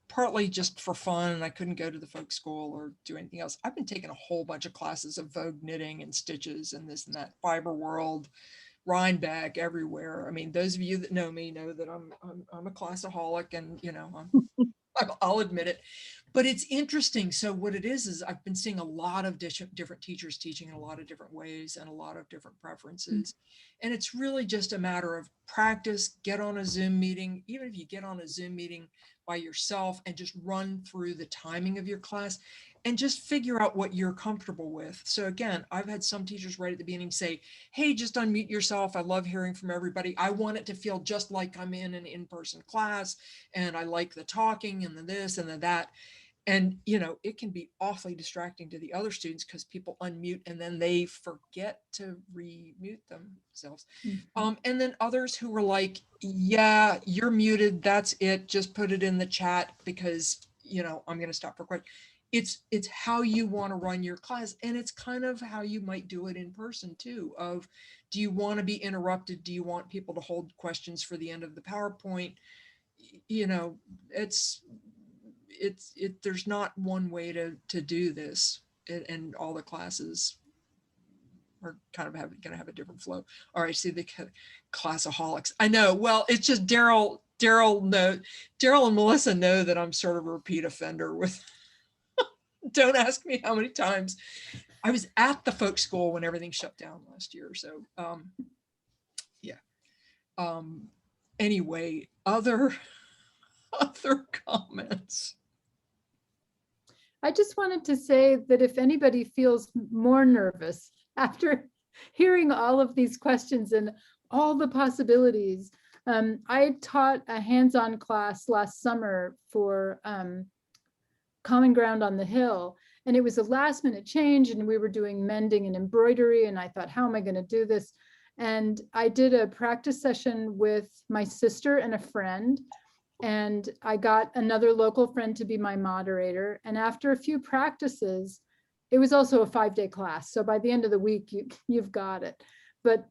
B: partly just for fun, and I couldn't go to the folk school or do anything else. I've been taking a whole bunch of classes of Vogue knitting and stitches and this and that, Fiber World, Rhinebeck, everywhere. I mean, those of you that know me know that I'm a classaholic, and I'll admit it, but it's interesting. So what it is I've been seeing a lot of different teachers teaching in a lot of different ways and a lot of different preferences. And it's really just a matter of practice. Get on a Zoom meeting, even if you get on a Zoom meeting by yourself, and just run through the timing of your class and just figure out what you're comfortable with. So again, I've had some teachers right at the beginning say, hey, just unmute yourself. I love hearing from everybody. I want it to feel just like I'm in an in-person class, and I like the talking and the this and the that. And, it can be awfully distracting to the other students because people unmute and then they forget to remute themselves. And then others who were like, yeah, you're muted. That's it. Just put it in the chat because, I'm going to stop for questions. It's how you want to run your class. And it's kind of how you might do it in person too, of, do you want to be interrupted? Do you want people to hold questions for the end of the PowerPoint? There's not one way to do this, and all the classes are kind of going to have a different flow. All right, see the classaholics. I know. Well, it's just Daryl and Melissa know that I'm sort of a repeat offender with. Don't ask me how many times I was at the folk school when everything shut down last year. So yeah. Anyway, other comments.
I: I just wanted to say that if anybody feels more nervous after hearing all of these questions and all the possibilities, I taught a hands-on class last summer for Common Ground on the Hill, and it was a last-minute change, and we were doing mending and embroidery, and I thought, how am I going to do this? And I did a practice session with my sister and a friend, and I got another local friend to be my moderator. And after a few practices, it was also a 5-day class. So by the end of the week, you've got it. But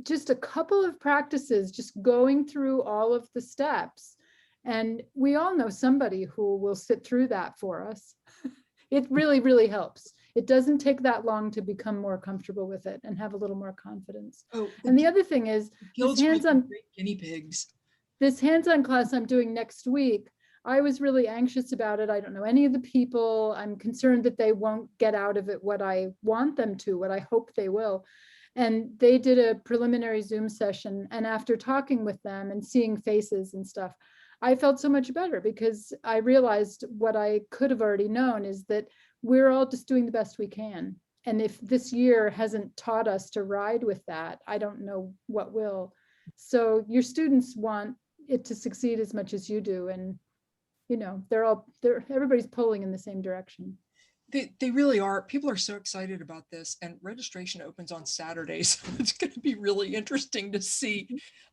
I: just a couple of practices, just going through all of the steps. And we all know somebody who will sit through that for us. It really, really helps. It doesn't take that long to become more comfortable with it and have a little more confidence.
B: Oh,
I: and the other thing is,
B: guilds hands-on guinea pigs.
I: This hands-on class I'm doing next week, I was really anxious about it. I don't know any of the people. I'm concerned that they won't get out of it what I want them to, what I hope they will. And they did a preliminary Zoom session. And after talking with them and seeing faces and stuff, I felt so much better, because I realized what I could have already known is that we're all just doing the best we can. And if this year hasn't taught us to ride with that, I don't know what will. So your students want it to succeed as much as you do, and everybody's pulling in the same direction.
B: They really are. People are so excited about this, and registration opens on Saturday, so it's going to be really interesting to see.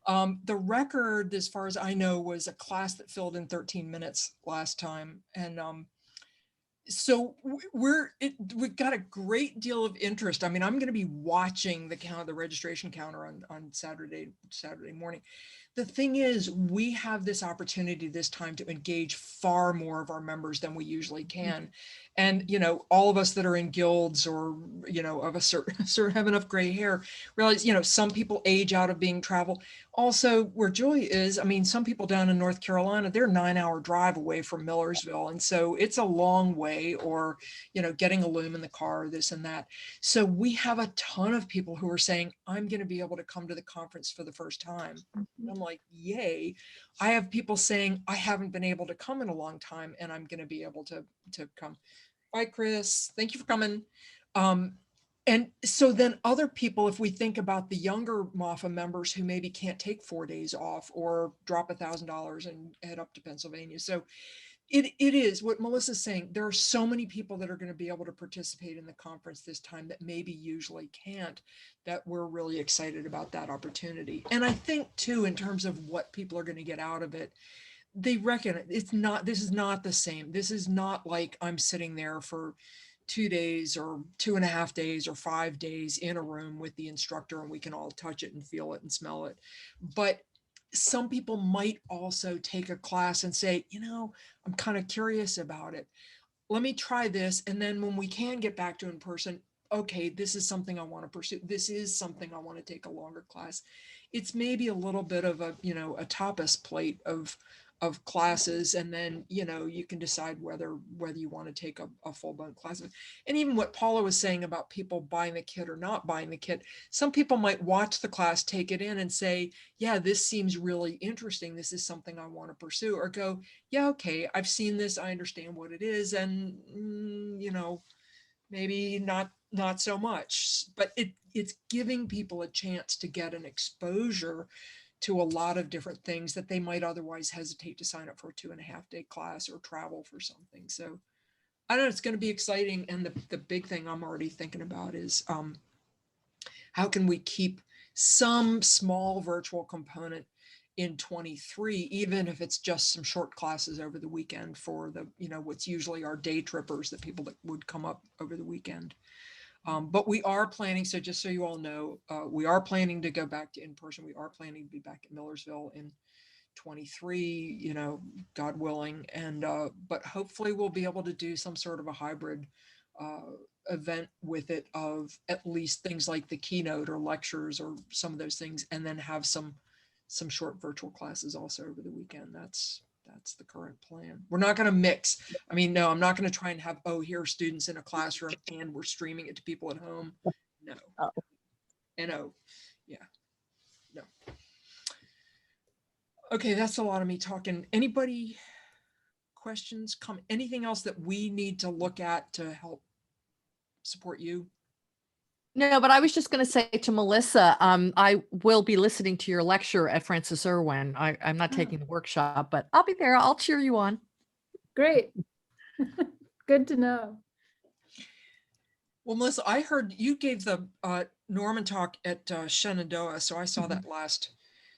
B: The record, as far as I know, was a class that filled in 13 minutes last time, and so we've got a great deal of interest. I mean, I'm going to be watching the registration counter on Saturday morning. The thing is, we have this opportunity this time to engage far more of our members than we usually can. And, all of us that are in guilds or, of a certain have enough gray hair, realize, some people age out of being travel. Also, where Julia is, I mean, some people down in North Carolina, they're a 9-hour drive away from Millersville. And so it's a long way, or, getting a loom in the car, this and that. So we have a ton of people who are saying, I'm going to be able to come to the conference for the first time. And I'm like, yay. I have people saying, I haven't been able to come in a long time, and I'm going to be able to come. Bye, Chris. Thank you for coming. And so then other people, if we think about the younger MAFA members who maybe can't take 4 days off or drop $1,000 and head up to Pennsylvania. So it is what Melissa's saying. There are so many people that are going to be able to participate in the conference this time that maybe usually can't, that we're really excited about that opportunity. And I think too, in terms of what people are going to get out of it, they reckon this is not the same. This is not like I'm sitting there for 2 days or 2.5 days or 5 days in a room with the instructor and we can all touch it and feel it and smell it. But some people might also take a class and say, you know, I'm kind of curious about it. Let me try this. And then when we can get back to in person, okay, this is something I want to pursue. This is something I want to take a longer class. It's maybe a little bit of a, you know, a tapas plate of classes, and then, you know, you can decide whether you want to take a full-blown class. And even what Paula was saying about people buying the kit or not buying the kit, some people might watch the class, take it in and say, yeah, this seems really interesting. This is something I want to pursue, or go, yeah, okay, I've seen this, I understand what it is, and you know, maybe not so much. But it's giving people a chance to get an exposure to a lot of different things that they might otherwise hesitate to sign up for a 2.5-day class or travel for something. So I don't know, it's going to be exciting. And the big thing I'm already thinking about is how can we keep some small virtual component in 23, even if it's just some short classes over the weekend for the, you know, what's usually our day trippers, the people that would come up over the weekend. But we are planning, so just so you all know, we are planning to go back to in-person. We are planning to be back at Millersville in 23, you know, God willing. And but hopefully we'll be able to do some sort of a hybrid event with it, of at least things like the keynote or lectures or some of those things, and then have some short virtual classes also over the weekend. That's the current plan. We're not going to mix. I mean, no, I'm not going to try and have, oh, here are students in a classroom and we're streaming it to people at home. No. No. Yeah. No. Okay, that's a lot of me talking. Anybody questions, anything else that we need to look at to help support you?
R: No, but I was just going to say to Melissa, I will be listening to your lecture at Francis Irwin. I'm not taking the workshop, but I'll be there. I'll cheer you on.
I: Great. Good to know.
B: Well, Melissa, I heard you gave the Norman talk at Shenandoah, so I saw that last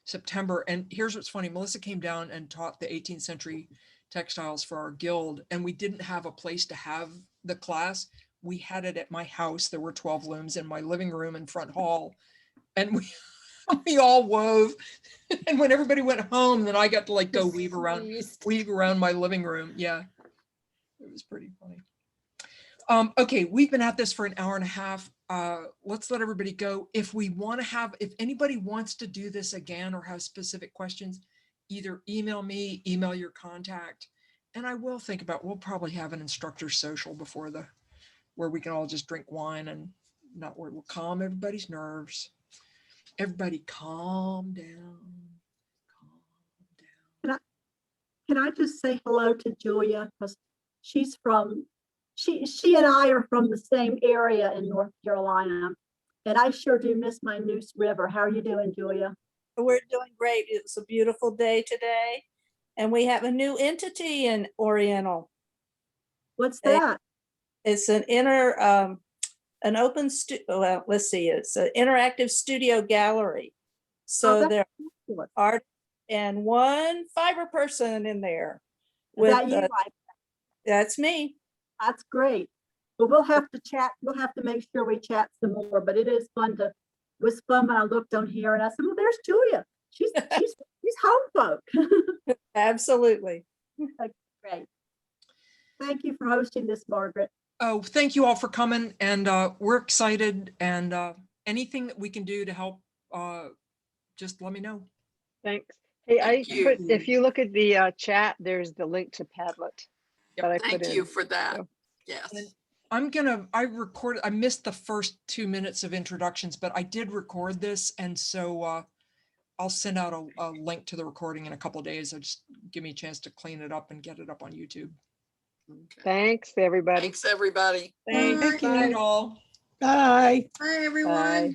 B: September. And here's what's funny. Melissa came down and taught the 18th century textiles for our guild, and we didn't have a place to have the class. We had it at my house. There were 12 looms in my living room and front hall, and we all wove. And when everybody went home, then I got to like go weave around my living room. Yeah, it was pretty funny. Okay, we've been at this for an hour and a half. Let's let everybody go. If anybody wants to do this again or has specific questions, either email me, email your contact, and I will think about, we'll probably have an instructor social before where we can all just drink wine and not worry. We'll calm everybody's nerves. Everybody calm down.
Q: Can I just say hello to Julia? Because she's from, she and I are from the same area in North Carolina. And I sure do miss my Neuse River. How are you doing, Julia?
T: We're doing great. It's a beautiful day today. And we have a new entity in Oriental.
Q: What's that?
T: It's an open, well, let's see, it's an interactive studio gallery. So there are art and one fiber person in there.
Q: Is that you?
T: That's me.
Q: That's great. But we'll have to chat. We'll have to make sure we chat some more. But it is fun to. It was fun when I looked on here and I said, "Well, there's Julia. She's home folk."
T: Absolutely.
Q: Great. Thank you for hosting this, Margaret.
B: Oh, thank you all for coming, and we're excited. And anything that we can do to help, just let me know.
C: Thanks. Hey,
M: you.
C: if you look at the chat, there's the link to Padlet that I put in.
M: Thank you for that.
C: So.
M: Yes.
B: And I missed the first 2 minutes of introductions, but I did record this. And so I'll send out a link to the recording in a couple of days. Just give me a chance to clean it up and get it up on YouTube.
C: Thanks, everybody.
M: Thanks, everybody.
B: Thanks.
G: Thank you.
B: Bye all.
N: Bye.
P: Bye, everyone.
C: Bye.